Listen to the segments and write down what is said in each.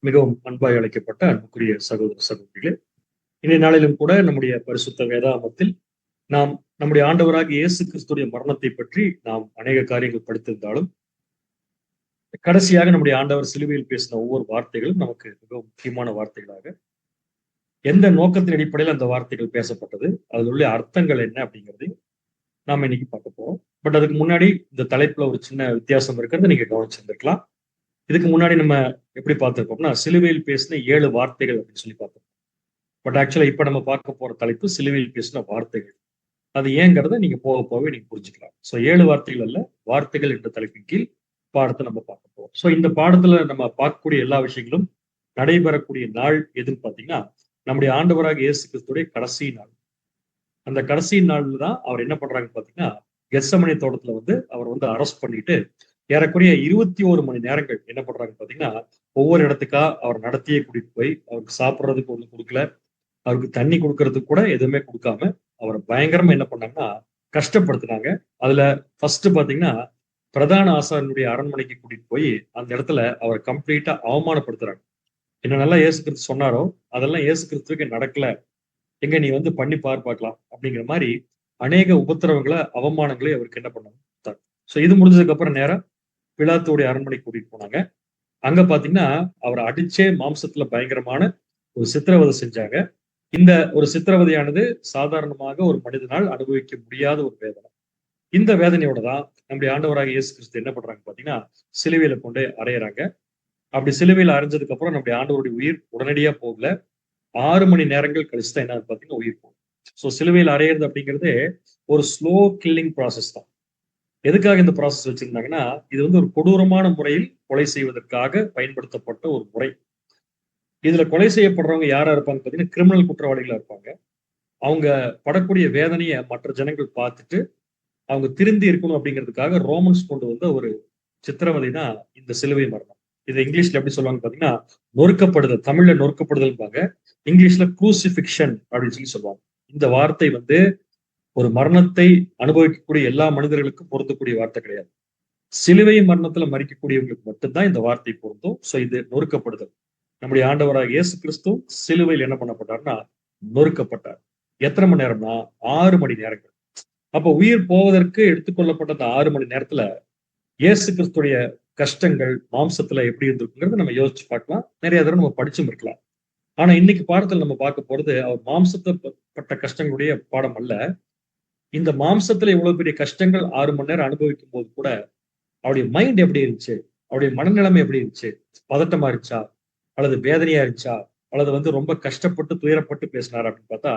மிகவும் அன்பாய் அழைக்கப்பட்ட அன்புக்குரிய சகோதர சகோதரிகளே, இன்றைய நாளிலும் கூட நம்முடைய பரிசுத்த வேதாகமத்தில் நாம் நம்முடைய ஆண்டவராகிய இயேசு கிறிஸ்துடைய மரணத்தை பற்றி நாம் அநேக காரியங்கள் படித்திருந்தாலும், கடைசியாக நம்முடைய ஆண்டவர் சிலுவையில் பேசின ஒவ்வொரு வார்த்தைகளும் நமக்கு மிகவும் முக்கியமான வார்த்தைகளாக, எந்த நோக்கத்தின் அடிப்படையில் அந்த வார்த்தைகள் பேசப்பட்டது, அதில் உள்ள அர்த்தங்கள் என்ன அப்படிங்கிறது நாம இன்னைக்கு பார்க்க போறோம். பட் அதுக்கு முன்னாடி இந்த தலைப்புல ஒரு சின்ன வித்தியாசம் இருக்கிறது நீங்க கவனிச்சிருந்திருக்கலாம். இதுக்கு முன்னாடி நம்ம எப்படி பார்த்திருக்கோம்னா, சிலுவையில் பேசின 7 வார்த்தைகள் அப்படின்னு சொல்லி பார்த்தோம். பட் ஆக்சுவலா இப்ப நம்ம பார்க்க போற தலைப்பு சிலுவையில் பேசின வார்த்தைகள். அது ஏங்கிறத நீங்க போக போகவே நீங்க புரிஞ்சுக்கலாம். சோ 7 வார்த்தைகள் அல்ல, வார்த்தைகள் என்ற தலைப்பின் கீழ் பாடத்தை நம்ம பார்க்க போறோம். சோ இந்த பாடத்துல நம்ம பார்க்கக்கூடிய எல்லா விஷயங்களும் நடைபெறக்கூடிய நாள் எதுன்னு பாத்தீங்கன்னா, நம்முடைய ஆண்டவராக இயேசு கிறிஸ்துடைய கடைசி நாள். அந்த கடைசி நாள்ல தான் அவர் என்ன பண்றாங்கன்னு பாத்தீங்கன்னா, கெத்செமனே தோட்டத்துல அவர் அரெஸ்ட் பண்ணிட்டு ஏறக்குறைய 21 மணி நேரங்கள் என்ன பண்றாங்கன்னு பாத்தீங்கன்னா, ஒவ்வொரு இடத்துக்கா அவர் நடத்தியே கூட்டிட்டு போய் அவருக்கு சாப்பிடுறதுக்கு ஒண்ணு கொடுக்கல, அவருக்கு தண்ணி கொடுக்கறதுக்கு கூட எதுவுமே கொடுக்காம அவரை பயங்கரமா என்ன பண்ணாங்கன்னா கஷ்டப்படுத்தினாங்க. அதுல ஃபர்ஸ்ட் பாத்தீங்கன்னா, பிரதான ஆசாரியனுடைய அரண்மனைக்கு கூட்டிட்டு போய் அந்த இடத்துல அவர் கம்ப்ளீட்டா அவமானப்படுத்துறாங்க. என்ன நல்லா இயேசு கிறிஸ்து சொன்னாரோ அதெல்லாம் இயேசு கிறிஸ்துவுக்கு நடக்கல, எங்க நீ பண்ணி பார்க்கலாம் அப்படிங்கிற மாதிரி அநேக உபத்திரவங்களை அவமானங்களை அவருக்கு என்ன பண்ணாங்க. சோ இது முடிஞ்சதுக்கு அப்புறம் நேரம் பிலாத்துடைய அரண்மனைக்கு கூட்டிட்டு போனாங்க. அங்க பாத்தீங்கன்னா அவரை அடிச்சே மாம்சத்துல பயங்கரமான ஒரு சித்திரவதை செஞ்சாங்க. இந்த ஒரு சித்திரவதையானது சாதாரணமாக ஒரு மனிதனால் அனுபவிக்க முடியாத ஒரு வேதனை. இந்த வேதனையோட தான் நம்முடைய ஆண்டவராக இயேசு கிறிஸ்து என்ன பண்றாங்க பாத்தீங்கன்னா, சிலுவையில கொண்டு அறையறாங்க. அப்படி சிலுவையில அரைஞ்சதுக்கு அப்புறம் நம்முடைய ஆண்டவருடைய உயிர் உடனடியா போகல, 6 மணி நேரங்கள் கழிச்சு தான் என்ன பாத்தீங்கன்னா உயிர் போகும். சோ சிலுவையில் அறையிறது அப்படிங்கிறது ஒரு ஸ்லோ கில்லிங் ப்ராசஸ் தான். எதுக்காக இந்த ப்ராசஸ் வச்சிருந்தாங்கன்னா, இது ஒரு கொடூரமான முறையில் கொலை செய்வதற்காக பயன்படுத்தப்பட்ட ஒரு முறை. இதுல கொலை செய்யப்படுறவங்க யாரா இருப்பாங்க பாத்தீங்கன்னா, கிரிமினல் குற்றவாளிகளா இருப்பாங்க. அவங்க படக்கூடிய வேதனையை மற்ற ஜனங்கள் பார்த்துட்டு அவங்க திருந்தி இருக்கணும் அப்படிங்கிறதுக்காக ரோமன்ஸ் கொண்டு வந்த ஒரு சித்திரவதை தான் இந்த சிலுவை மரணம். இதை இங்கிலீஷ்ல எப்படி சொல்லுவாங்க பாத்தீங்கன்னா, நொறுக்கப்படுதல். தமிழ்ல நொறுக்கப்படுதல்பாங்க, இங்கிலீஷ்ல குரூசிபிக்ஷன் அப்படின்னு சொல்லி சொல்லுவாங்க. இந்த வார்த்தை ஒரு மரணத்தை அனுபவிக்கக்கூடிய எல்லா மனிதர்களுக்கும் பொருந்தக்கூடிய வார்த்தை கிடையாது. சிலுவை மரணத்துல மறிக்கக்கூடியவங்களுக்கு மட்டும்தான் இந்த வார்த்தை பொருந்தும். சோ இது நொறுக்கப்படுதல். நம்முடைய ஆண்டவராக இயேசு கிறிஸ்து சிலுவையில் என்ன பண்ணப்பட்டார்னா நொறுக்கப்பட்டார். எத்தனை மணி நேரம்னா 6 மணி நேரங்கள். அப்ப உயிர் போவதற்கு எடுத்துக்கொள்ளப்பட்ட அந்த 6 மணி நேரத்துல இயேசு கிறிஸ்துடைய கஷ்டங்கள் மாம்சத்துல எப்படி இருந்திருக்குங்கிறத நம்ம யோசிச்சு பார்க்கலாம். நிறைய தடவை நம்ம படிச்சும் இருக்கலாம். ஆனா இன்னைக்கு பாடத்துல நம்ம பார்க்க போறது அவர் மாம்சப்பட்ட கஷ்டங்களுடைய பாடம் அல்ல. இந்த மாம்சத்துல இவ்வளவு பெரிய கஷ்டங்கள் 6 மணி நேரம் அனுபவிக்கும் போது கூட அவருடைய மைண்ட் எப்படி இருந்துச்சு, அவருடைய மனநிலைமை எப்படி இருந்துச்சு, பதட்டமா இருந்துச்சா, அல்லது வேதனையா இருந்துச்சா, அல்லது ரொம்ப கஷ்டப்பட்டு துயரப்பட்டு பேசினார் அப்படின்னு பார்த்தா,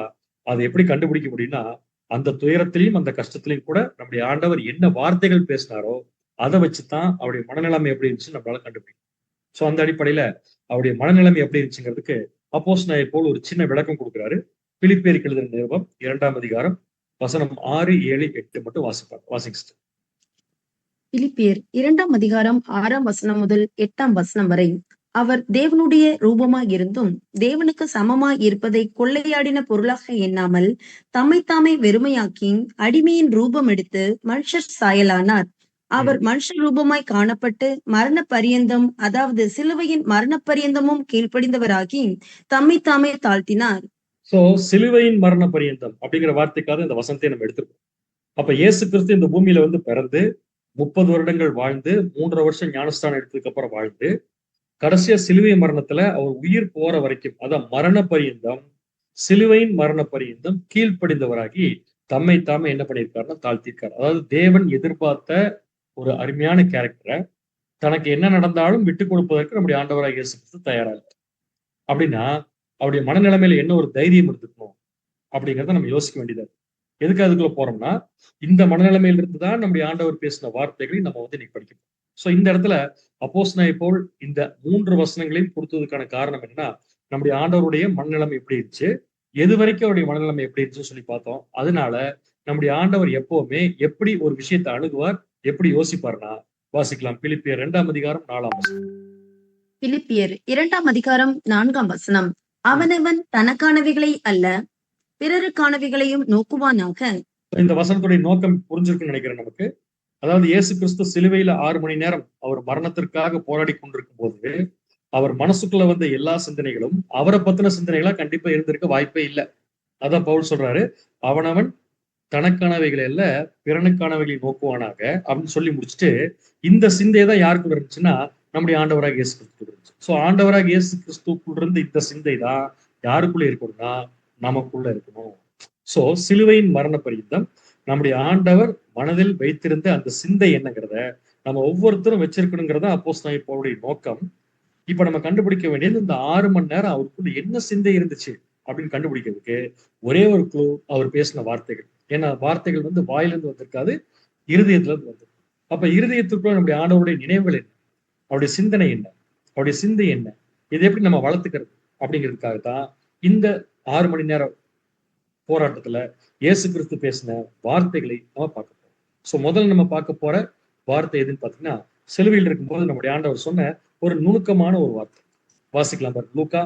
அதை எப்படி கண்டுபிடிக்க முடியும்னா, அந்த துயரத்திலையும் அந்த கஷ்டத்திலையும் கூட நம்முடைய ஆண்டவர் என்ன வார்த்தைகள் பேசினாரோ அதை வச்சுதான் அவருடைய மனநிலைமை எப்படி இருந்துச்சு நம்மளால கண்டுபிடிக்கும். சோ அந்த அடிப்படையில அவருடைய மனநிலைமை எப்படி இருந்துச்சுங்கிறதுக்கு அப்போஸ்தலனாகிய பவுல் ஒரு சின்ன விளக்கம் கொடுக்கிறாரு. பிலிப்பியருக்கு எழுதின நிருபம் 2ஆம் அதிகாரம் வசனம் 6, 7, 8 மட்டும் வாசிங்க. பிலிப்பியர் 2ஆம் அதிகாரம் 6ஆம் வசனம் முதல் 8ஆம் வசனம் வரை. அவர் தேவனுடைய ரூபமாய் இருந்தும் தேவனுக்கு சமமாய் இருப்பதை கொள்ளையாடின பொருளாக எண்ணாமல் தம்மைத்தாமே வெறுமையாக்கி அடிமையின் ரூபம் எடுத்து மனுஷர் சாயலானார். அவர் மனுஷ ரூபமாய் காணப்பட்டு மரண பரியந்தம், அதாவது சிலுவையின் மரண பரியந்தமும் கீழ்ப்படிந்தவராகி தம்மைத்தாமே தாழ்த்தினார். சோ சிலுவையின் மரண பரியந்தம் அப்படிங்கிற வார்த்தைக்காக இந்த வசனத்தை நம்ம எடுத்துருக்கோம். அப்ப இயேசு கிறிஸ்து இந்த பூமியில பிறந்து 30 வருடங்கள் வாழ்ந்து 3.5 வருஷம் ஞானஸ்தானம் எடுத்ததுக்கு அப்புறம் வாழ்ந்து கடைசியா சிலுவை மரணத்துல அவர் உயிர் போற வரைக்கும், அதான் மரண பரியந்தம், சிலுவையின் மரண பரியந்தம் கீழ்ப்படிந்தவராகி தம்மை தாமே என்ன பண்ணியிருக்காருன்னா தாழ்த்திருக்காரு. அதாவது தேவன் எதிர்பார்த்த ஒரு அருமையான கேரக்டரை தனக்கு என்ன நடந்தாலும் விட்டுக் கொடுப்பதற்கு நம்முடைய ஆண்டவராக இயேசு கிறிஸ்து தயாரா இருக்கு. அப்படின்னா அவருடைய மனநிலைமையில என்ன ஒரு தைரியம் இருந்துக்கணும் அப்படிங்கிறத நம்ம யோசிக்க வேண்டியதா இருக்கு. எதுக்கு அதுக்குள்ள போறோம்னா, இந்த மனநிலைமையில இருந்துதான் நம்முடைய ஆண்டவர் பேசின வார்த்தைகளை நம்ம இன்னைக்கு படிக்கணும். சோ இந்த இடத்துல அப்போஸ்தலனாகிய பவுல் இந்த 3 வசனங்களையும் கொடுத்ததுக்கான காரணம் என்னன்னா, நம்முடைய ஆண்டவருடைய மனநிலைமை எப்படி இருந்துச்சு, எது வரைக்கும் அவருடைய மனநிலைமை எப்படி இருந்துச்சுன்னு சொல்லி பார்த்தோம். அதனால நம்முடைய ஆண்டவர் எப்பவுமே எப்படி ஒரு விஷயத்தை அணுகுவார், எப்படி யோசிப்பார்னா வாசிக்கலாம். பிலிப்பியர் 2ஆம் அதிகாரம் 4ஆம் வசனம். பிலிப்பியர் 2ஆம் அதிகாரம் 4ஆம் வசனம். அவனவன் தனக்கானவைகளை அல்ல பிறருக்கானவைகளையும் நோக்குவானாக. இந்த வசனத்துடைய நோக்கம் புரிஞ்சிருக்குன்னு நினைக்கிறேன் நமக்கு. அதாவது இயேசு கிறிஸ்து சிலுவையில 6 மணி நேரம் அவர் மரணத்திற்காக போராடி கொண்டிருக்கும் போது அவர் மனசுக்குள்ள வந்த எல்லா சிந்தனைகளும் அவரை பத்தின சிந்தனைகளா கண்டிப்பா இருந்திருக்க வாய்ப்பே இல்லை. அதான் பவுல் சொல்றாரு, அவனவன் தனக்கானவைகளை அல்ல பிறனுக்கானவைகளை நோக்குவானாக அப்படின்னு சொல்லி முடிச்சுட்டு, இந்த சிந்தை தான் யாருக்குள்ள இருந்துச்சுன்னா நம்முடைய ஆண்டவராக இயேசு கிறிஸ்து இருந்துச்சு. சோ ஆண்டவராக இயேசு கிறிஸ்துக்குள்ள இருந்து இந்த சிந்தை தான் யாருக்குள்ள இருக்கணும்னா நமக்குள்ள இருக்கணும். சோ சிலுவையின் மரண பரியந்தம் நம்முடைய ஆண்டவர் மனதில் வைத்திருந்த அந்த சிந்தை என்னங்கிறத நம்ம ஒவ்வொருத்தரும் வச்சிருக்கணுங்கிறத அப்போஸ்தலனாகிய பவுலுடைய நோக்கம். இப்ப நம்ம கண்டுபிடிக்க வேண்டியது இந்த 6 மணி நேரம் அவருக்குள்ள என்ன சிந்தை இருந்துச்சு அப்படின்னு கண்டுபிடிக்கிறதுக்கு ஒரே ஒரு க்ளூ, அவர் பேசின வார்த்தைகள். ஏன்னா வார்த்தைகள் வாயிலிருந்து வந்திருக்காது, இருதயத்துல இருந்து வந்திருக்கு. அப்ப இருதயத்துக்குள்ள நம்முடைய ஆண்டவருடைய நினைவுகள் என்ன, அவருடைய சிந்தனை என்ன, அவருடைய சிந்தை என்ன, இதை எப்படி நம்ம வளர்த்துக்கிறது அப்படிங்கிறதுக்காக தான் இந்த 6 மணி நேரம் போராட்டத்துல இயேசு கிறிஸ்து பேசின வார்த்தைகளை நம்ம பார்க்க போறோம். சோ முதல்ல நம்ம பார்க்க போற வார்த்தை எதுன்னு பாத்தீங்கன்னா, சிலுவையில் இருக்கும்போது நம்முடைய ஆண்டவர் சொன்ன ஒரு நுணுக்கமான ஒரு வார்த்தை. வாசிக்கலாம் பாருங்க. லூக்கா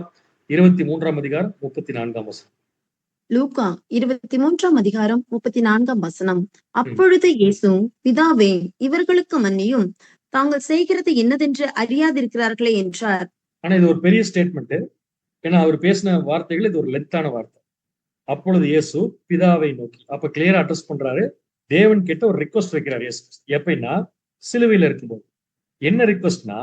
23ஆம் அதிகாரம் 34ஆம் வசனம். லூக்கா 23ஆம் அதிகாரம் 34ஆம் வசனம். அப்பொழுது இயேசு, பிதாவே, இவர்களுக்கு மன்னியும், தாங்கள் செய்கிறது என்னதென்று அறியாதிருக்கிறார்களே என்றார். ஆனா இது ஒரு பெரிய ஸ்டேட்மெண்ட். ஏன்னா அவர் பேசின வார்த்தைகள் இது ஒரு லென்த்தான வார்த்தை. அப்பொழுது இயேசு பிதாவை நோக்கி, அப்ப கிளியரா அட்ரஸ் பண்றாரு. தேவன் கிட்ட ஒரு ரிக்வஸ்ட் வைக்கிறார் இயேசு. எப்படின்னா சிலுவையில இருக்கும்போது என்ன ரிக்வஸ்ட்னா,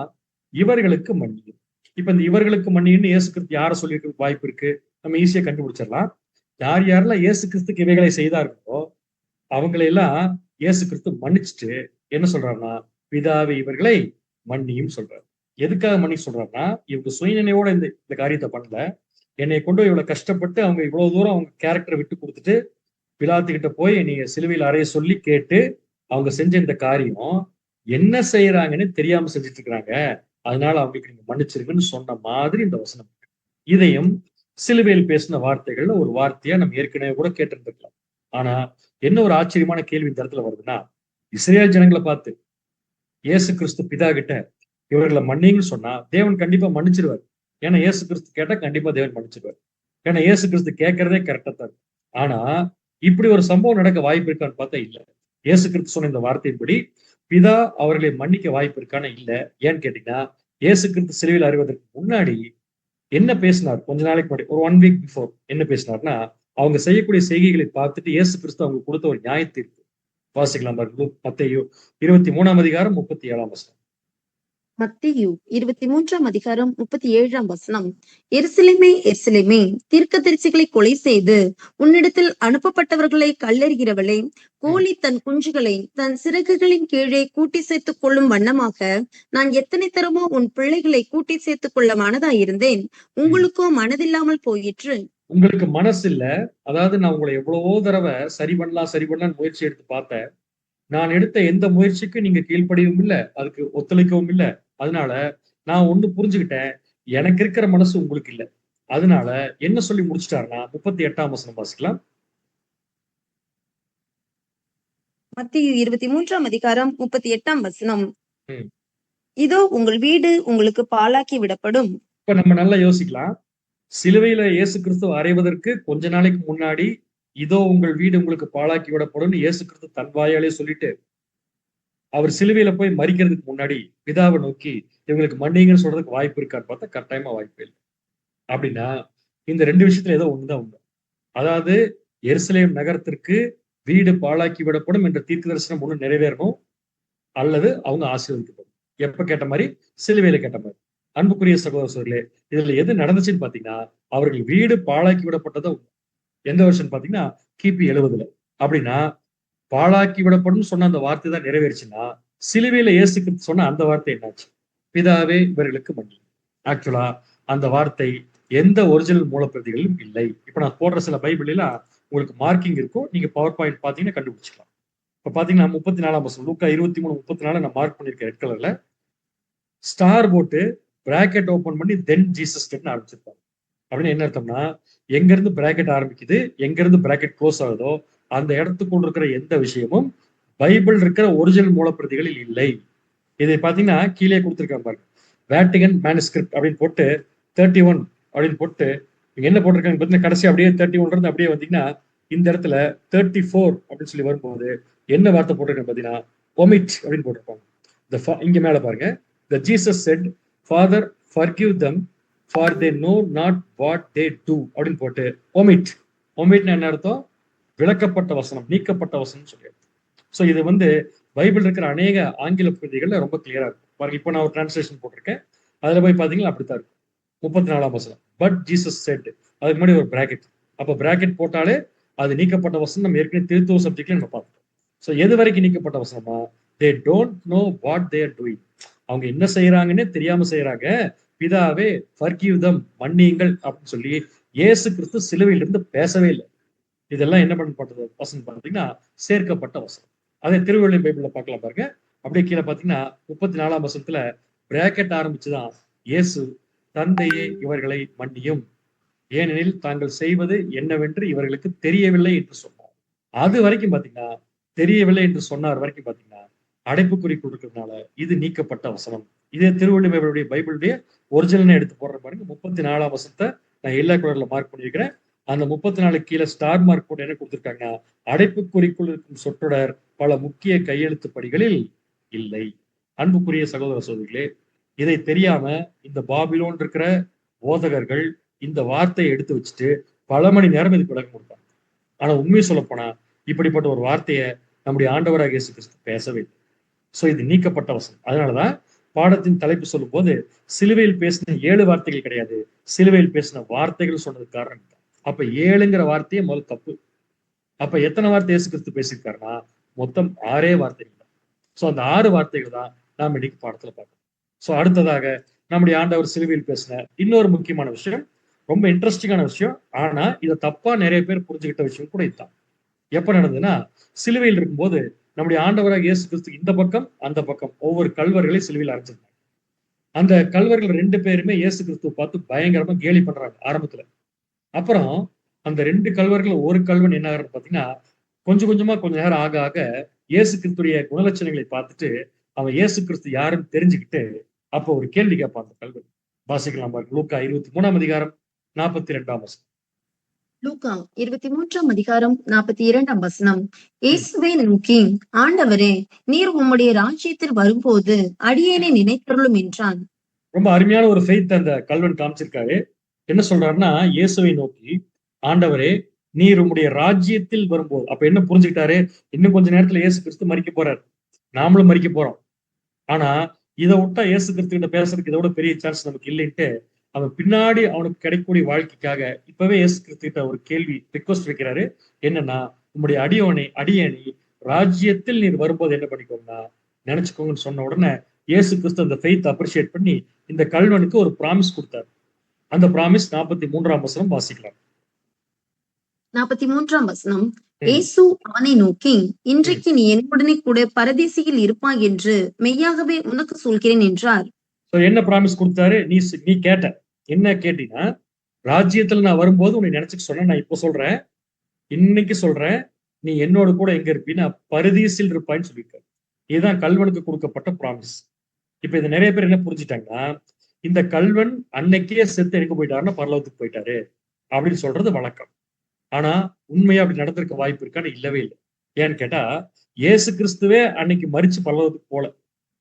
இவர்களுக்கு மன்னியும். இப்ப இந்த இவர்களுக்கு மன்னியும்னு இயேசு கிறிஸ்து யாரை சொல்லியிருக்க வாய்ப்பு இருக்கு, நம்ம ஈஸியா கண்டுபிடிச்சிடலாம். யார் யாரெல்லாம் இயேசு கிறிஸ்துக்கு இவைகளை செய்தார்களோ அவங்களையெல்லாம் இயேசு கிறிஸ்து மன்னிச்சுட்டு என்ன சொல்றாருன்னா, பிதாவை இவர்களை மன்னியும் சொல்றாரு. எதுக்காக மன்னி சொல்றாருன்னா, இவங்க சுயநினைவோட இந்த காரியத்தை பண்ணல. என்னை கொண்டு இவ்வளவு கஷ்டப்பட்டு அவங்க இவ்வளவு தூரம் அவங்க கேரக்டரை விட்டு கொடுத்துட்டு பிலாத்துக்கிட்ட போய் நீங்க சிலுவையில் அறைய சொல்லி கேட்டு அவங்க செஞ்ச இந்த காரியம் என்ன செய்யறாங்கன்னு தெரியாம செஞ்சுட்டு இருக்கிறாங்க. அதனால அவங்களுக்கு நீங்க மன்னிச்சிருக்குன்னு சொன்ன மாதிரி இந்த வசனம். இதையும் சிலுவையில் பேசின வார்த்தைகள்ல ஒரு வார்த்தையா நம்ம ஏற்கனவே கூட கேட்டிருந்துக்கலாம். ஆனா என்ன ஒரு ஆச்சரியமான கேள்வி இந்த இடத்துல வருதுன்னா, இஸ்ரேல் ஜனங்களை பார்த்து இயேசு கிறிஸ்து பிதா கிட்ட இவர்களை மன்னிங்கன்னு சொன்னா தேவன் கண்டிப்பா மன்னிச்சிருவார். ஏன்னா இயேசு கிறிஸ்து கேட்டா கண்டிப்பா தேவன் மன்னிச்சிருவார். ஏன்னா இயேசு கிறிஸ்து கேட்கறதே கரெக்டா தான் இருக்கும். ஆனா இப்படி ஒரு சம்பவம் நடக்க வாய்ப்பு இருக்கான்னு பார்த்தா இல்ல. இயேசு கிறிஸ்து சொன்ன இந்த வார்த்தையின்படி பிதா அவர்களை மன்னிக்க வாய்ப்பு இருக்கான்னு இல்ல. ஏன்னு கேட்டீங்கன்னா, இயேசு கிறிஸ்து சிலுவையில் அறிவதற்கு முன்னாடி என்ன பேசினார், கொஞ்ச நாளைக்கு முன்னாடி ஒரு 1 வீக் பிஃபோர் என்ன பேசினார்னா, அவங்க செய்யக்கூடிய செய்கைகளை பார்த்துட்டு இயேசு கிறிஸ்து அவங்க கொடுத்த ஒரு நியாய தீர்ப்பு. வாசிக்கலாம் பாருங்க. மத்தேயு 23ஆம் அதிகாரம் 37ஆம் வசனம். மத்தேயு 23ஆம் அதிகாரம் 37ஆம் வசனம். எருசலேமே, எருசலேமே, தீர்க்கதரிசிகளை கொலை செய்து உன்னிடத்தில் அனுப்பப்பட்டவர்களை கல்லெறிகிறவளே, கோழி தன் குஞ்சுகளை தன் சிறகுகளின் கீழே கூட்டி சேர்த்துக் கொள்ளும் வண்ணமாக நான் எத்தனை தரமோ உன் பிள்ளைகளை கூட்டி சேர்த்துக் கொள்ள மனதாயிருந்தேன், உங்களுக்கோ மனதில்லாமல் போயிற்று. உங்களுக்கு மனசு இல்ல. அதாவது நான் உங்களை எவ்வளவோ தடவை சரி பண்ணலாம் முயற்சி எடுத்து பார்த்தேன். நான் எடுத்த எந்த முயற்சிக்கு நீங்க கீழ்ப்படியவும் இல்ல, அதுக்கு ஒத்துழைக்கவும் இல்ல. அதனால நான் ஒண்ணு புரிஞ்சுக்கிட்டேன், எனக்கு இருக்கிற மனசு உங்களுக்கு இல்ல. அதனால என்ன சொல்லி முடிச்சிட்டாருன்னா 38ஆம் வசனம் வாசிக்கலாம். மத்தேயு 23ஆம் அதிகாரம் 38ஆம் வசனம். ம். இதோ உங்கள் வீடு உங்களுக்கு பாழாக்கி விடப்படும். இப்ப நம்ம நல்லா யோசிக்கலாம். சிலுவையில இயேசு கிறிஸ்து அறைவதற்கு கொஞ்ச நாளைக்கு முன்னாடி இதோ உங்கள் வீடு உங்களுக்கு பாழாக்கி விடப்படும் இயேசு கிறிஸ்து தன் வாயாலே சொல்லிட்டு அவர் சிலுவையில போய் மரிக்கிறதுக்கு முன்னாடி பிதாவை நோக்கி இவங்களுக்கு மன்னிங்கன்னு சொல்றதுக்கு வாய்ப்பு இருக்கான்னு பார்த்தா கட்டாயமா வாய்ப்பு இல்லை. அப்படின்னா இந்த 2 விஷயத்துல ஏதோ ஒண்ணுதான் உண்மை. அதாவது எருசலேம் நகரத்திற்கு வீடு பாழாக்கி விடப்படும் என்ற தீர்க்க தரிசனம் ஒண்ணு நிறைவேறணும், அல்லது அவங்க ஆசீர்வதிக்கப்படும். எப்ப கேட்ட மாதிரி, சிலுவையில கேட்ட மாதிரி. அன்புக்குரிய சகோதர சகோதரர்களே, இதுல எது நடந்துச்சுன்னு பாத்தீங்கன்னா, அவர்கள் வீடு பாழாக்கி விடப்பட்டதா உண்மை. எந்த வருஷம் பாத்தீங்கன்னா கிபி 70. அப்படின்னா பாழாக்கி விடப்படும் சொன்ன அந்த வார்த்தை தான் நிறைவேறுச்சுன்னா, சிலுவையில இயேசுக்கு சொன்ன அந்த வார்த்தை என்னாச்சு? பிதாவே இவர்களுக்கு மன்னி. ஆக்சுவலா அந்த வார்த்தை எந்த ஒரிஜினல் மூலப்பிரதிகளும் இல்லை. இப்ப நான் போடுற சில பைபிள் எல்லாம் உங்களுக்கு மார்க்கிங் இருக்கும், நீங்க பவர் பாயிண்ட் பாத்தீங்கன்னா கண்டுபிடிச்சிக்கலாம். இப்ப பாத்தீங்கன்னா 34ஆம் வசனம், லூக்கா 23:34 நான் மார்க் பண்ணிருக்கேன் ரெட் கலர்ல. ஸ்டார் போட்டு பிராக்கெட் ஓபன் பண்ணி தென் ஜீசஸ் ஆரம்பிச்சிருப்பாங்க. அப்படின்னு என்ன அர்த்தம்னா, எங்க இருந்து பிராக்கெட் ஆரம்பிக்குது, எங்க இருந்து பிராக்கெட் க்ளோஸ் ஆகுதோ அந்த இடத்துக்குள்ள இருக்கிற எந்த விஷயமும் பைபிள் இருக்கிற ஒரிஜினல் மூலப்பிரதிகளில் இல்லை. இதை பாத்தீங்கன்னா கீழே கொடுத்திருக்காங்க பாருங்க. வேட்டிகன் மேனுஸ்கிரிப்ட் அப்படின்னு போட்டு 31 அப்படின்னு போட்டு என்ன போட்டிருக்காங்க பார்த்தீங்கன்னா, கடைசி அப்படியே 31 இருந்து அப்படியே வந்தீங்கன்னா இந்த இடத்துல 34 அப்படின்னு சொல்லி வரும்போது என்ன வார்த்தை போட்டிருக்காங்க பாத்தீங்கன்னா ஒமிட் அப்படின்னு போட்டிருப்பாங்க. இங்க மேல பாருங்க, the Jesus said father forgive them for they know not what they do அப்படின்னு போட்டு ஒமிட். ஒமிட்னு என்ன அர்த்தம்? விளக்கப்பட்ட வசனம், நீக்கப்பட்ட வசனம் சொல்லிடுது. ஸோ இது பைபிள் இருக்கிற அநேக ஆங்கில பிரதிகள்ல ரொம்ப கிளியரா இருக்கும் பாருங்க. இப்போ நான் ஒரு டிரான்ஸ்லேஷன் போட்டிருக்கேன், அதுல போய் பாத்தீங்கன்னா அப்படித்தான் இருக்கும். 34ஆம் வசனம், பட் ஜீசஸ் செட், அதுக்கு முன்னாடி ஒரு பிராக்கெட். அப்ப பிராக்கெட் போட்டாலே அது நீக்கப்பட்ட வசனம். நம்ம ஏற்கனவே திருத்துவ சப்ஜெக்ட்ல நம்ம பார்த்தோம். ஸோ எது வரைக்கும் நீக்கப்பட்ட வசனமா? They don't know what they are doing. அவங்க என்ன செய்யறாங்கன்னு தெரியாம செய்யறாங்க. பிதாவே ஃபர்கிவ் தம், மன்னியுங்கள் அப்படின்னு சொல்லி இயேசு கிறிஸ்து சிலுவையிலிருந்து பேசவே இல்லை. இதெல்லாம் என்ன பண்ணப்பட்டது வசனம் பார்த்தீங்கன்னா சேர்க்கப்பட்ட வசனம். அதே திருவள்ளுவர் பைபிள்ல பார்க்கலாம் பாருங்க. அப்படியே கீழே பார்த்தீங்கன்னா 34ஆம் வசனத்துல பிராக்கெட் ஆரம்பிச்சுதான் இயேசு தந்தையே இவர்களை மன்னியும், ஏனெனில் தாங்கள் செய்வது என்னவென்று இவர்களுக்கு தெரியவில்லை என்று சொன்னார். அது வரைக்கும் பாத்தீங்கன்னா தெரியவில்லை என்று சொன்னார் வரைக்கும் பாத்தீங்கன்னா அடைப்புக்குறி கொடுக்கறதுனால இது நீக்கப்பட்ட வசனம். இதே திருவள்ளுவருடைய பைபிளுடைய ஒரிஜினல் எடுத்து போடுற பாருங்க. 34ஆம் வசனத்தை நான் எல்லா கலர்ல மார்க் பண்ணியிருக்கிறேன். அந்த 34 கீழே ஸ்டார் மார்க் போட்டு என்ன கொடுத்திருக்காங்கன்னா, அடைப்புக்குறிக்குள் இருக்கும் சொற்றொடர் பல முக்கிய கையெழுத்து படிகளில் இல்லை. அன்புக்குரிய சகோதர சகோதரிகளே, இதை தெரியாம இந்த பாபிலோன் இருக்கிற போதகர்கள் இந்த வார்த்தையை எடுத்து வச்சுட்டு பல மணி நேரம் இதுக்கு விளக்கம் கொடுப்பாங்க. ஆனா உண்மையை சொல்ல போனா இப்படிப்பட்ட ஒரு வார்த்தையை நம்முடைய ஆண்டவராக இயேசு கிறிஸ்து பேசவே இல்லை. சோ இது நீக்கப்பட்ட வசனம். அதனாலதான் பாடத்தின் தலைப்பு சொல்லும் போது சிலுவையில் பேசின 7 வார்த்தைகள் கிடையாது, சிலுவையில் பேசின வார்த்தைகள் சொன்னதுக்கு காரணம். அப்ப 7ங்கிற வார்த்தையே முதல் தப்பு. அப்ப எத்தனை வார்த்தை இயேசு கிறிஸ்து பேசியிருக்காருன்னா மொத்தம் 6 வார்த்தைகள் தான். சோ அந்த 6 வார்த்தைகள் தான் நாம் இன்னைக்கு பாடத்துல பார்க்கணும். சோ அடுத்ததாக நம்முடைய ஆண்டவர் சிலுவையில் பேசின இன்னொரு முக்கியமான விஷயம், ரொம்ப இன்ட்ரெஸ்டிங்கான விஷயம். ஆனா இதை தப்பா நிறைய பேர் புரிஞ்சுக்கிட்ட விஷயம் கூட இதுதான். எப்ப நடந்ததுன்னா, சிலுவையில் இருக்கும்போது நம்முடைய ஆண்டவராக இயேசு கிறிஸ்து இந்த பக்கம் அந்த பக்கம் ஒவ்வொரு கல்வர்களை சிலுவையில் அரைஞ்சிருந்தாங்க. அந்த கல்வர்கள் 2 பேருமே இயேசு கிறிஸ்துவை பார்த்து பயங்கரமா கேலி பண்றாங்க ஆரம்பத்துல. அப்புறம் அந்த 2 கல்வர்கள் ஒரு கல்வன் என்ன ஆகுறது பாத்தீங்கன்னா, கொஞ்சம் கொஞ்சமா கொஞ்ச நேரம் ஆக ஆக இயேசு கிறிஸ்துடைய குணலட்சணங்களை பார்த்துட்டு அவன் இயேசு கிறிஸ்து யாருன்னு தெரிஞ்சுக்கிட்டு அப்ப ஒரு கேள்வி கேட்பான் அந்த கல்வன். வாசிக்கலாம் பாருங்க. லூக்கா 23ஆம் அதிகாரம் 42ஆம் வசனம். லூக்கா 23ஆம் அதிகாரம் 42ஆம் வசனம். இயேசுவை நோக்கி, ஆண்டவரே, நீர் உம்முடைய ராஜ்யத்தில் வரும்போது அடியேனை நினைத்தருளும் என்றான். ரொம்ப அருமையான ஒரு ஃபெய்த் அந்த கல்வன் காமிச்சிருக்காரு. என்ன சொல்றாருன்னா, இயேசுவை நோக்கி, ஆண்டவரே நீர் உம்முடைய ராஜ்யத்தில் வரும்போது. அப்ப என்ன புரிஞ்சுக்கிட்டாரு? இன்னும் கொஞ்ச நேரத்துல இயேசு கிறிஸ்து மரிக்க போறாரு, நாமளும் மரிக்க போறோம். ஆனா இதை விட்டா இயேசு கிறிஸ்து கிட்ட பேசுறதுக்கு இதோட பெரிய சான்ஸ் நமக்கு இல்லைன்ட்டு அவன் பின்னாடி அவனுக்கு கிடைக்கக்கூடிய வாழ்க்கைக்காக இப்பவே இயேசு கிறிஸ்து கிட்ட ஒரு கேள்வி ரிக்வஸ்ட் வைக்கிறாரு. என்னன்னா, உம்முடைய அடியேனை ராஜ்யத்தில் நீர் வரும்போது என்ன பண்ணிக்கோங்கன்னா நினைச்சுக்கோங்கன்னு சொன்ன உடனே இயேசு கிறிஸ்து அந்த ஃபெய்த் அப்ரிஷியேட் பண்ணி இந்த கல்வனுக்கு ஒரு ப்ராமிஸ் கொடுத்தாரு. அந்த ப்ராமிஸ் 43ஆம் வசனம் வாசிக்கலாம். 43ஆம் வசனம். இயேசு அவனை நோக்கி, இன்றைக்கு நீ என்னுடனே கூட பரதேசியில் இருப்பாய் என்று மெய்யாகவே உனக்கு சொல்கிறேன் என்றார். என்ன ப்ராமிஸ் கொடுத்தாரு? நீ கேட்ட என்ன கேட்டீங்கன்னா, ராஜ்யத்துல நான் வரும்போது உன்னை நினைச்சுக்க சொன்ன, நான் இப்ப சொல்றேன், இன்னைக்கு சொல்றேன், நீ என்னோட கூட எங்க இருப்பீன்னா பரதீசில் இருப்பான்னு சொல்லியிருக்காரு. இதுதான் கல்வனுக்கு கொடுக்கப்பட்ட ப்ராமிஸ். இப்ப இதை நிறைய பேர் என்ன புரிஞ்சுட்டாங்கன்னா, இந்த கல்வன் அன்னைக்கே செத்து எங்க போயிட்டாருன்னா பரலோகத்துக்கு போயிட்டாரு அப்படின்னு சொல்றது வழக்கம். ஆனா உண்மையா அப்படி நடந்திருக்க வாய்ப்பு இருக்கான்னு இல்லவே இல்லை. ஏன்னு கேட்டா, இயேசு கிறிஸ்துவே அன்னைக்கு மரிச்சு பரலோகத்துக்கு போல.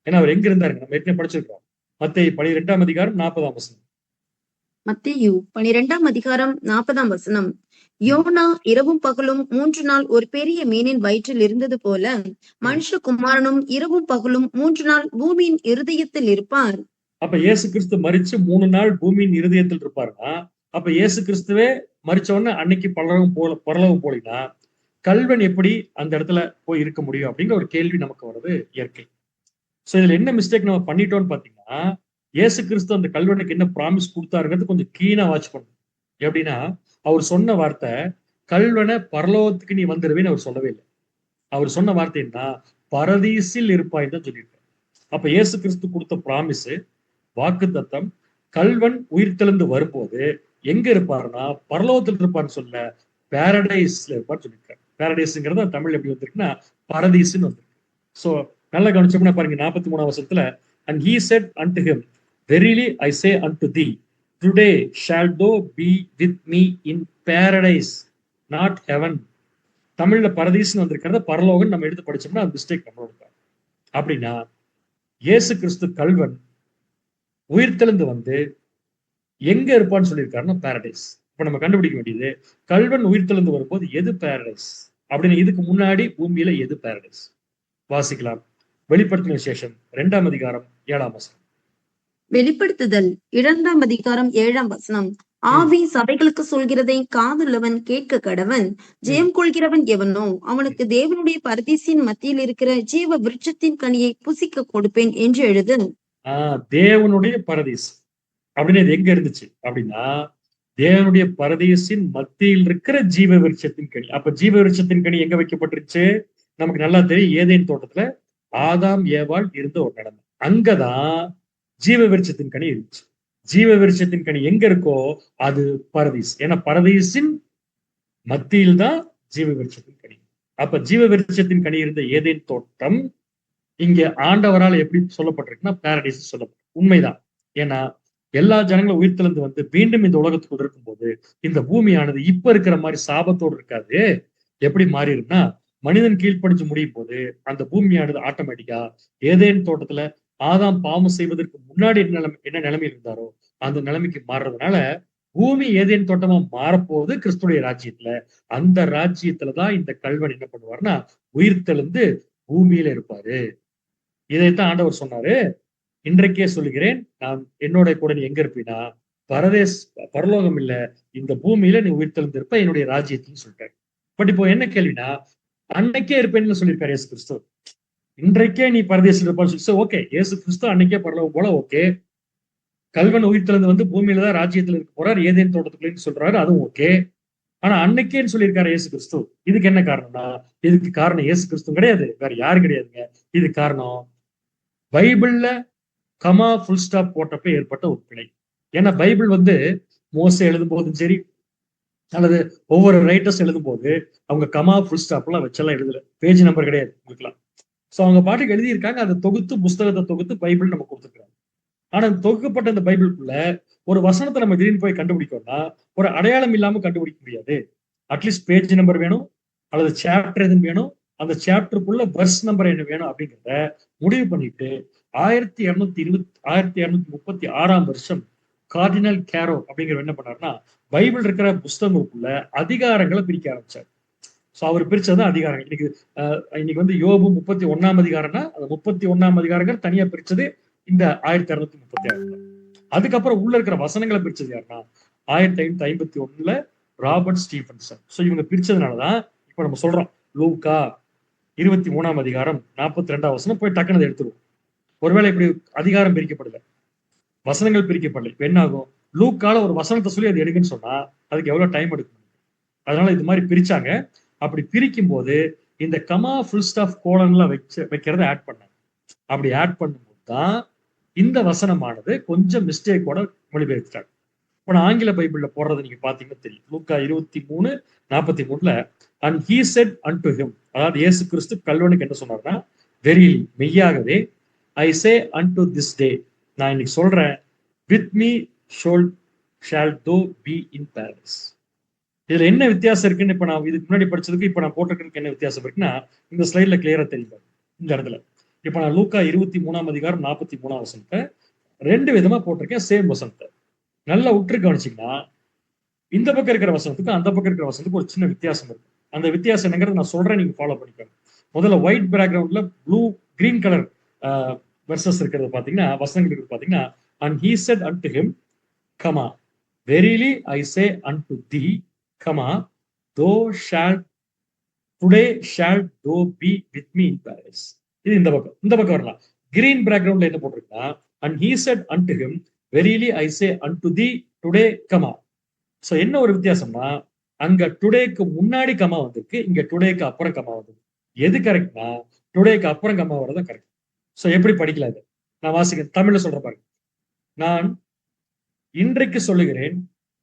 ஏன்னா அவர் எங்க இருந்தாருங்க, நம்ம ஏற்கனவே படிச்சிருக்கோம். மத்தேயு 12ஆம் அதிகாரம் 40ஆம் வசனம். மத்தேயு 12ஆம் அதிகாரம் 40ஆம் வசனம். யோனா இரவும் பகலும் 3 நாள் ஒரு பெரிய மீனின் வயிற்றில் இருந்தது போல மனுஷகுமாரனும் இரவும் பகலும் 3 நாள் பூமியின் இருதயத்தில் இருப்பார். அப்ப இயேசு கிறிஸ்து மரிச்சு 3 நாள் பூமியின் இருதயத்தில் இருப்பாருன்னா, அப்ப இயேசு கிறிஸ்துவே மரிச்ச உடனே அன்னைக்கு பரலோகம் போலினா கல்வன் எப்படி அந்த இடத்துல போய் இருக்க முடியும் அப்படிங்கிற ஒரு கேள்வி நமக்கு வருது இயற்கை. சோ இதுல என்ன மிஸ்டேக் நம்ம பண்ணிட்டோம்னு பாத்தீங்கன்னா, இயேசு கிறிஸ்து அந்த கல்வனுக்கு என்ன ப்ராமிஸ் கொடுத்தாருங்கிறது கொஞ்சம் கீனா வாட்ச் பண்ணணும். எப்படின்னா, அவர் சொன்ன வார்த்தை கல்வனை பரலோகத்துக்கு நீ வந்துருவேன்னு அவர் சொல்லவே இல்லை. அவர் சொன்ன வார்த்தை என்ன? பரதீசில் இருப்பாய் தான் சொல்லியிருக்காரு. அப்ப இயேசு கிறிஸ்து கொடுத்த ப்ராமிஸ், வாக்கு தத்தம், கல்வன் உயிர்த்தெழுந்து வரும்போது எங்க இருப்பாருன்னா பரலோகத்தில் இருப்பான்னு சொல்ல பாரடைஸ்ல இருப்பான்னு சொல்லியிருக்காரு. பாரடைஸ்ங்கிறது தமிழ் எப்படி வந்திருக்குன்னா பரதீசுன்னு வந்திருக்கு. சோ நல்லா கவனிச்சோம்னா பாருங்க 43ஆம் வசனத்துல, and he said unto him, verily I say unto thee, today shall thou be with me in paradise, not heaven. தமிழ்ல பரதீஸ்னு வந்திருக்கிறத பரலோகம் நம்ம எடுத்து படிச்சோம்னா அந்த மிஸ்டேக் நம்மளோட. அப்படின்னா இயேசு கிறிஸ்து கல்வன் உயிர்த்தெழுந்து வந்து எங்க இருப்பான்னு சொல்லியிருக்காருன்னா பாரடைஸ். இப்ப நம்ம கண்டுபிடிக்க வேண்டியது, கல்வன் உயிர்த்தெழுந்து வரும்போது எது பாரடைஸ் அப்படின்னு, இதுக்கு முன்னாடி பூமியில எது பாரடைஸ்? வாசிக்கலாம். வெளிப்படுத்தின விசேஷம் 2ஆம் அதிகாரம் 7ஆம் வசனம். வெளிப்படுத்துதல் 2ஆம் அதிகாரம் 7ஆம் வசனம். ஆவி சபைகளுக்கு சொல்கிறதை காதுள்ளவன் கேட்க கடவன். ஜெயம் கொள்கிறவன் எவனோ அவனுக்கு தேவனுடைய பரதீசின் மத்தியில் இருக்கிற ஜீவ விருட்சத்தின் கனியை புசிக்க கொடுப்பேன் என்று எழுது. தேவனுடைய பரதீஸ் அப்படின்னு இது எங்க இருந்துச்சு அப்படின்னா, தேவனுடைய பரதீசின் மத்தியில் இருக்கிற ஜீவ விருட்சத்தின் கனி. அப்ப ஜீவ விருட்சத்தின் கனி எங்க வைக்கப்பட்டுருச்சு? நமக்கு நல்லா தெரியும், ஏதேன் தோட்டத்துல ஆதாம் ஏவாள் இருந்த ஒரு நிலைமை. அங்கதான் ஜீவ விருட்சத்தின் கனி இருந்துச்சு. ஜீவ விருட்சத்தின் கனி எங்க இருக்கோ அது பரதீஸ். ஏன்னா பரதீசின் மத்தியில் தான் ஜீவ விருட்சத்தின் கனி. அப்ப ஜீவ விருட்சத்தின் கனி இருந்த ஏதேன் தோட்டம் இங்க ஆண்டவரால் எப்படி சொல்லப்பட்டிருக்குன்னா பாரடைஸ் சொல்லப்பட்டிருக்கு. உண்மைதான். ஏன்னா எல்லா ஜனங்களும் உயிர்த்தெழுந்து வந்து மீண்டும் இந்த உலகத்துக்குள் இருக்கும்போது இந்த பூமியானது இப்ப இருக்கிற மாதிரி சாபத்தோடு இருக்காது. எப்படி மாறிடும்னா, மனிதன் கீழ்ப்படிஞ்சு முடியும் போது அந்த பூமியானது ஆட்டோமேட்டிக்கா ஏதேன் தோட்டத்துல ஆதாம் பாவம் செய்வதற்கு முன்னாடி என்ன நிலைமையில் இருந்தாரோ அந்த நிலைமைக்கு மாறுறதுனால பூமி ஏதேன் தோட்டமா மாறப்போகுது கிறிஸ்துடைய ராஜ்யத்துல. அந்த ராஜ்யத்துலதான் இந்த கல்வன் என்ன பண்ணுவார்னா உயிர்த்தெழுந்து பூமியில இருப்பாரு. இதைத்தான் ஆண்டவர் சொன்னாரு, இன்றைக்கே சொல்லுகிறேன், நான் என்னோட கூட நீ எங்க இருப்பீனா பரலோகம் இல்ல, இந்த பூமியில நீ உயிர்த்தெழுந்திருப்ப என்னுடைய ராஜ்யத்தின்னு சொல்லிட்டாரு. பட் இப்போ என்ன கேள்வினா, அன்னைக்கே இருப்பேன்னு சொல்லியிருக்காரு இயேசு கிறிஸ்து. இன்றைக்கே நீ பரதேசில் இருப்பான்னு சொல்லி, ஓகே, இயேசு கிறிஸ்து அன்னைக்கே பரலோகம் போல, ஓகே. கல்வன் உயிர்த்தெழுந்து வந்து பூமியில தான் ராஜ்யத்துல இருக்க போறாரு, ஏதேன் தோட்டத்துக்குள்ளேன்னு சொல்றாரு, அதுவும் ஓகே. ஆனா அன்னைக்கேன்னு சொல்லியிருக்காரு இயேசு கிறிஸ்து. இதுக்கு என்ன காரணம்னா, இதுக்கு காரணம் இயேசு கிறிஸ்து கிடையாது, வேற யாரும் கிடையாதுங்க. இது காரணம் பைபிள்ல கமா ஃபுல் ஸ்டாப் போட்டப்ப ஏற்பட்ட ஒரு பிழை. ஏன்னா பைபிள் வந்து மோசே எழுதும் போதும் சரி, அல்லது ஒவ்வொரு ரைட்டர்ஸ் எழுதும் போது அவங்க கமா ஃபுல் ஸ்டாப் எல்லாம் வச்செல்லாம் எழுதல. பேஜ் நம்பர் கிடையாது உங்களுக்குலாம். சோ அவங்க பாட்டுக்கு எழுதியிருக்காங்க. அதை தொகுத்து, புஸ்தகத்தை தொகுத்து பைபிள் நம்ம கொடுத்துருக்காங்க. ஆனா தொகுக்கப்பட்ட இந்த பைபிளுக்குள்ள ஒரு வசனத்தை நம்ம திடீர்னு போய் கண்டுபிடிக்கணும்னா ஒரு அடையாளம் இல்லாம கண்டுபிடிக்க முடியாது. அட்லீஸ்ட் பேஜ் நம்பர் வேணும், அல்லது சாப்டர் எதுவும் வேணும், அந்த சாப்டருக்குள்ள வர்ஸ் நம்பர் என்ன வேணும் அப்படிங்கிறத முடிவு பண்ணிட்டு 1236ஆம் வருஷம் கார்டினல் கேரோ அப்படிங்கிற என்ன பண்ணாருன்னா பைபிள் இருக்கிற புஸ்தகங்களுக்குள்ள அதிகாரங்களை பிரிக்க ஆரம்பிச்சார். சோ அவர் பிரிச்சது அதிகாரம். இன்னைக்கு வந்து யோபு 31ஆம் அதிகாரம்னா அந்த 31ஆம் அதிகாரங்கள் தனியா பிரிச்சது இந்த 1636. அதுக்கப்புறம் உள்ள இருக்கிற வசனங்களை பிரிச்சது யாருன்னா 1551 ராபர்ட் ஸ்டீஃபன்சன். சோ இவங்க பிரிச்சதுனாலதான் இப்ப நம்ம சொல்றோம் லூக்கா 23ஆம் அதிகாரம் 42ஆம் வசனம் போய் டக்குனு எடுத்துருவோம். ஒருவேளை இப்படி அதிகாரம் பிரிக்கப்படல, வசனங்கள் பிரிக்கப்படல, இப்ப என்ன ஆகும்? லூக்கால ஒரு வசனத்தை சொல்லி அது எடுக்குன்னு சொன்னா அதுக்கு எவ்வளவு டைம் எடுக்கும்? அதனால இது மாதிரி பிரிச்சாங்க. அப்படி பிரிக்கும் போது இந்த கமா ஃபுல் ஸ்டாப் கோலன்லாம் வைக்கிறத ஆட் பண்ணாங்க. அப்படி ஆட் பண்ணும்போது தான் இந்த வசனமானது கொஞ்சம் மிஸ்டேக்கோட மொழிபெயர்த்துட்டாங்க. இப்ப நான் ஆங்கில பைபிள்ல போடுறது நீங்க பாத்தீங்கன்னா தெரியும். லூக்கா 23:43 and he set and him, அதாவது இயேசு கிறிஸ்து கல்வனுக்கு என்ன சொன்னார்னா, வெரிலி மெய்யாகவே ஐ சே அன்டு திஸ் டே, நான் இன்னைக்கு சொல்றேன், வித் மீ ஷால் தோ பி இன் பாரடைஸ். இதுல என்ன வித்தியாசம் இருக்குன்னு இப்ப நான் இதுக்கு முன்னாடி படிச்சதுக்கு இப்ப நான் போட்டிருக்கிறதுக்கு என்ன வித்தியாசம் இருக்குன்னா இந்த ஸ்லைட்ல கிளியரா தெரியும். இந்த இடத்துல இப்ப நான் லூக்கா 23ஆம் அதிகாரம் 43ஆம் வசனத்தை 2 விதமா போட்டிருக்கேன். சேம் வசனத்தை நல்லா உற்று கவனிச்சீங்கன்னா இந்த பக்கம் இருக்கிற வசனத்துக்கும் அந்த பக்கம் இருக்கிற வசனத்துக்கும் ஒரு சின்ன வித்தியாசம் இருக்கு. அந்த வித்தியாசம் என்னங்கிறது நான் சொல்றேன், நீங்க ஃபாலோ பண்ணிக்கோங்க. முதல்ல ஒயிட் பேக்ரவுண்ட்ல ப்ளூ கிரீன் கலர் வெர்சஸ் இருக்கிறது பாத்தீங்கன்னா, வசனங்கள் இருக்கிறது பாத்தீங்கன்னா, and he set and him, comma verily I say and the, comma தோ ஷால் டுடே ஷால் தோ be with me in Paradise. இது இந்த பக்கம். இந்த பக்கம் வரலாம். கிரீன் பேக்ரவுண்ட்ல என்ன போட்டிருக்கா, and he set and him verily I say and the today, comma. So என்ன ஒரு வித்தியாசம்னா, அங்க டுடேக்கு முன்னாடி கமா வந்திருக்கு, இங்க டுடேக்கு அப்புறம் கமா வந்திருக்கு. எது கரெக்ட்னா டுடேக்கு அப்புறம் கமா வரதான் கரெக்ட். சோ எப்படி படிக்கலாம் இது? நான் வாசிக்கிறேன், தமிழ்ல சொல்ற பாருங்க. நான் இன்றைக்கு சொல்லுகிறேன்,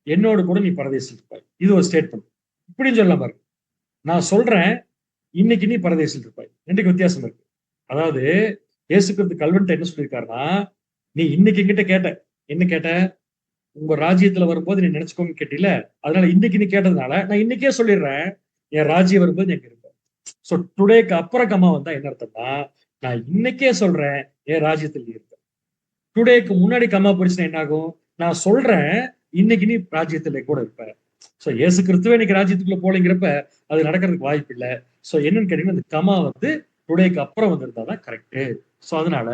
என்னோடு கூட நீ பரதேசில் இருப்பாய். இது ஒரு ஸ்டேட்மெண்ட். இப்படின்னு சொல்லலாம் பாருங்க. நான் சொல்றேன், இன்னைக்கு நீ பரதேசில் இருப்பாய். ரெண்டுக்கு வித்தியாசம் இருக்கு. அதாவது இயேசு கிறிஸ்து கல்வன்ட்ட என்ன சொல்லியிருக்காருன்னா, நீ இன்னைக்கு என்கிட்ட கேட்ட, என்ன கேட்ட? உங்க ராஜ்யத்துல வரும்போது நீ நினைச்சுக்கோங்க கேட்டில, அதனால இன்னைக்கு நீ கேட்டதுனால நான் இன்னைக்கே சொல்லிடுறேன், என் ராஜ்யம் வரும்போது நீ எங்க இருப்ப. சோ டுடேக்கு அப்புறம் கமா வந்தா என்ன அர்த்தம்னா, நான் இன்னைக்கே சொல்றேன், என் ராஜ்யத்தில் நீ இருப்ப. டுடேக்கு முன்னாடி கமா போயிடுச்சுன்னா என்ன ஆகும்? நான் சொல்றேன், இன்னைக்கு நீ ராஜ்யத்துல கூட இருப்ப. சோ இயேசு கிறிஸ்துவே இன்னைக்கு ராஜ்யத்துக்குள்ள போலங்கிறப்ப அது நடக்கிறதுக்கு வாய்ப்பு இல்லை. சோ என்னன்னு கேட்டீங்கன்னா, இந்த கமா வந்து டுடேக்கு அப்புறம் வந்திருந்தாதான் கரெக்ட். சோ அதனால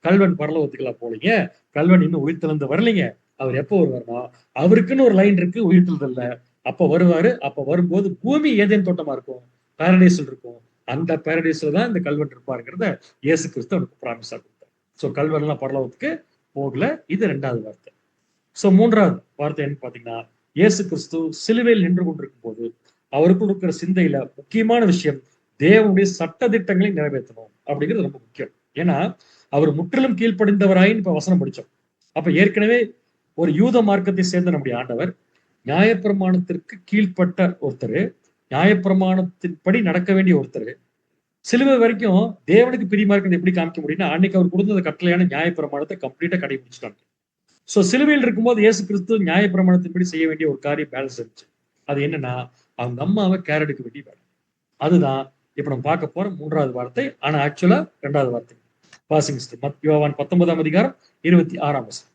கல்வன் பரலோகத்துக்குலாம் போலீங்க, கல்வன் இன்னும் உயிர்த்தெழுந்து வரலைங்க. அவர் எப்போ வருவார்னா, அவருக்குன்னு ஒரு லைன் இருக்கு உயிர்த்தெழுதல்ல. அப்ப வருவாரு. அப்ப வரும்போது பூமி ஏதேன் தோட்டமா இருக்கும், பாரடைஸ்ல இருக்கும். அந்த பாரடைஸ்ல தான் இந்த கல்வன் இருப்பாருங்கிறத இயேசு கிறிஸ்து அவனுக்கு ப்ராமிஸா கொடுத்தார். சோ கல்வன் எல்லாம் பரலோகத்துக்கு போகல. இது 2வது வார்த்தை. சோ 3வது வார்த்தை என்ன பாத்தீங்கன்னா, இயேசு கிறிஸ்து சிலுவையில் நின்று கொண்டிருக்கும் போது அவருக்குள் இருக்கிற சிந்தையில முக்கியமான விஷயம் தேவனுடைய சட்ட திட்டங்களை நிறைவேற்றணும் அப்படிங்கிறது ரொம்ப முக்கியம். ஏன்னா அவர் முற்றிலும் கீழ்ப்படிந்தவராயின்னு இப்ப வசனம் படிச்சோம். அப்ப ஏற்கனவே ஒரு யூத மார்க்கத்தை சேர்ந்த நம்முடைய ஆண்டவர் நியாயப்பிரமாணத்திற்கு கீழ்ப்பட்ட ஒருத்தர், நியாயப்பிரமாணத்தின்படி நடக்க வேண்டிய ஒருத்தர், சிலுவை வரைக்கும் தேவனுக்கு பிரியமா இருக்கிறது எப்படி காமிக்க முடியும்னா, அன்னைக்கு அவர் கொடுத்த கட்டளையான நியாயப்பிரமாணத்தை கம்ப்ளீட்டா கடைபிடிச்சிட்டாங்க. சோ சிலுவையில் இருக்கும்போது இயேசு கிறிஸ்து நியாயப்பிரமாணத்தின்படி செய்ய வேண்டிய ஒரு காரியம் பேலன்ஸ் இருந்துச்சு. அது என்னன்னா, அவங்க அம்மாவை கேர் எடுக்க வேண்டிய வேலை. அதுதான் இப்ப நம்ம பார்க்க போற 3வது வார்த்தை. ஆனா ஆக்சுவலா 2வது வார்த்தை. வாசிங்க. யோவான் 19ஆம் அதிகாரம் 26ஆம் வசனம்.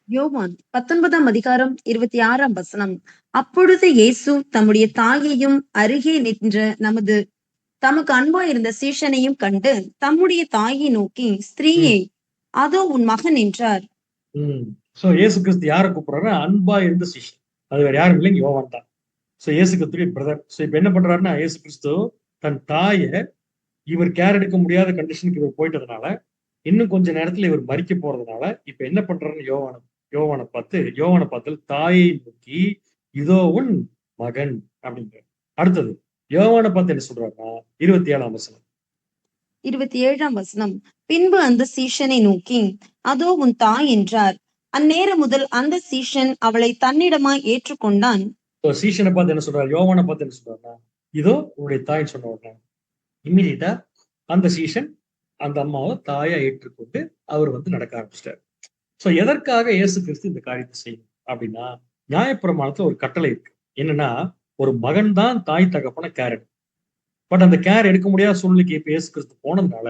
யோவான் 19ஆம் அதிகாரம் 26ஆம் வசனம். அப்பொழுது இயேசு தம்முடைய தாயையும் அருகே நின்ற தமக்கு அன்பா இருந்த சீஷனையும் கண்டு தம்முடைய தாயை நோக்கி, ஸ்திரீயே, அதோ உன் மகன் என்றார். சோ இயேசு கிறிஸ்து யாரை கூப்பிடுறாரு? அன்பா இருந்த சீஷன். அது வேற யாரும் இல்லைங்க, யோவான் தான். சோ இயேசு கிறிஸ்துடைய பிரதர். சோ இப்ப என்ன பண்றாருன்னா, இயேசு கிறிஸ்து தன் தாயை இவர் கேர் எடுக்க முடியாத கண்டிஷனுக்கு இவர் போயிட்டதுனால, இன்னும் கொஞ்ச நேரத்துல இவர் மரிக்க போறதுனால, இப்ப என்ன பண்றாருன்னு யோவானை பார்த்து தாயை நோக்கி, இதோ உன் மகன் அப்படிங்கிற. அடுத்தது யோவானை பார்த்து என்ன சொல்றாருன்னா, 27ஆம் வசனம். 27ஆம் வசனம். பின்பு அந்த சீஷனை நோக்கி, அதோ உன் தாய் என்றார். அந்நேரம் முதல் அந்த சீஷன் அவளை தன்னிடமாய் ஏற்றுக்கொண்டான். சீஷனை பார்த்து என்ன சொல்றாரு? யோவானை பார்த்து என்ன சொல்றாருன்னா, இதோ உன்னுடைய தாய்ன்னு சொன்ன உடனே இம்மிடியட்டா அந்த சீஷன் அந்த அம்மாவை தாயா ஏற்றுக்கொண்டு அவர் வந்து நடக்க ஆரம்பிச்சிட்டாரு. சோ எதற்காக இயேசு கிறிஸ்து இந்த காரியத்தை செய்யணும் அப்படின்னா, நியாயப்பிரமாணத்துல ஒரு கட்டளை இருக்கு. என்னன்னா, ஒரு மகன் தான் தாய் தகப்பன கேர் எடுக்கும். பட் அந்த கேர் எடுக்க முடியாத சூழ்நிலைக்கு இப்ப இயேசு கிறிஸ்து போனதுனால,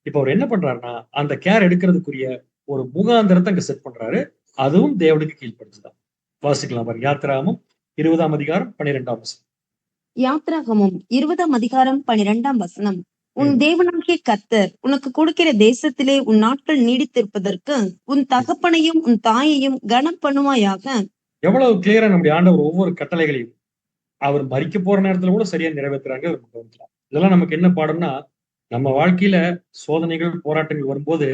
இப்ப அவர் என்ன பண்றாருன்னா, அந்த கேர் எடுக்கிறதுக்குரிய ஒரு முகாந்திரத்தை அங்க செட் பண்றாரு. அதுவும் தேவனுக்கு கீழ்ப்படுத்துதான். வாசிக்கலாம் பாருங்க. யாத்திராகமம் 20ஆம் அதிகாரம் 12ஆம் வசனம். யாத்ராகமம் 20ஆம் அதிகாரம் 12ஆம் வசனம். உன் தேவனாகிய கர்த்தர் உனக்கு கொடுக்கிற தேசத்திலே உன் நாட்கள் நீடித்திருப்பதற்கு உன் தகப்பனையும் உன் தாயையும் கனம் பண்ணுவாயாக. எவ்வளவு கிளியரா நம்முடைய ஆண்டவர் ஒவ்வொரு கட்டளைகளையும் அவர் மரிக்க போற நேரத்துல கூட சரியா நிறைவேற்றுறாங்க. இதெல்லாம் நமக்கு என்ன பாடம்னா, நம்ம வாழ்க்கையில சோதனைகள், போராட்டங்கள் வரும்போது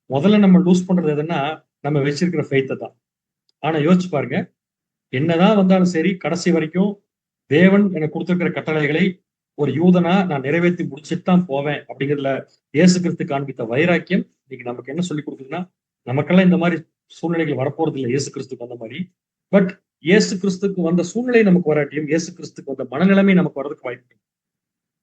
முதல்ல நம்ம லூஸ் பண்றது எதுன்னா, நம்ம வச்சிருக்கிற ஃபெய்த்தை தான். ஆனா யோசிச்சு பாருங்க, என்னதான் வந்தாலும் சரி, கடைசி வரைக்கும் தேவன் எனக்கு கொடுத்திருக்கிற கட்டளைகளை ஒரு யூதனா நான் நிறைவேற்றி முடிச்சுட்டு தான் போவேன் அப்படிங்கிறதுல இயேசு கிறிஸ்து காண்பித்த வைராக்கியம் இன்னைக்கு நமக்கு என்ன சொல்லி கொடுக்குதுன்னா, நமக்கெல்லாம் இந்த மாதிரி சூழ்நிலைகள் வரப்போறது இல்லை இயேசு கிறிஸ்துக்கு வந்த மாதிரி. பட் இயேசு கிறிஸ்துக்கு வந்த சூழ்நிலை நமக்கு வராட்டியும் இயேசு கிறிஸ்துக்கு வந்த மனநிலைமை நமக்கு வர்றதுக்கு வாய்ப்பு.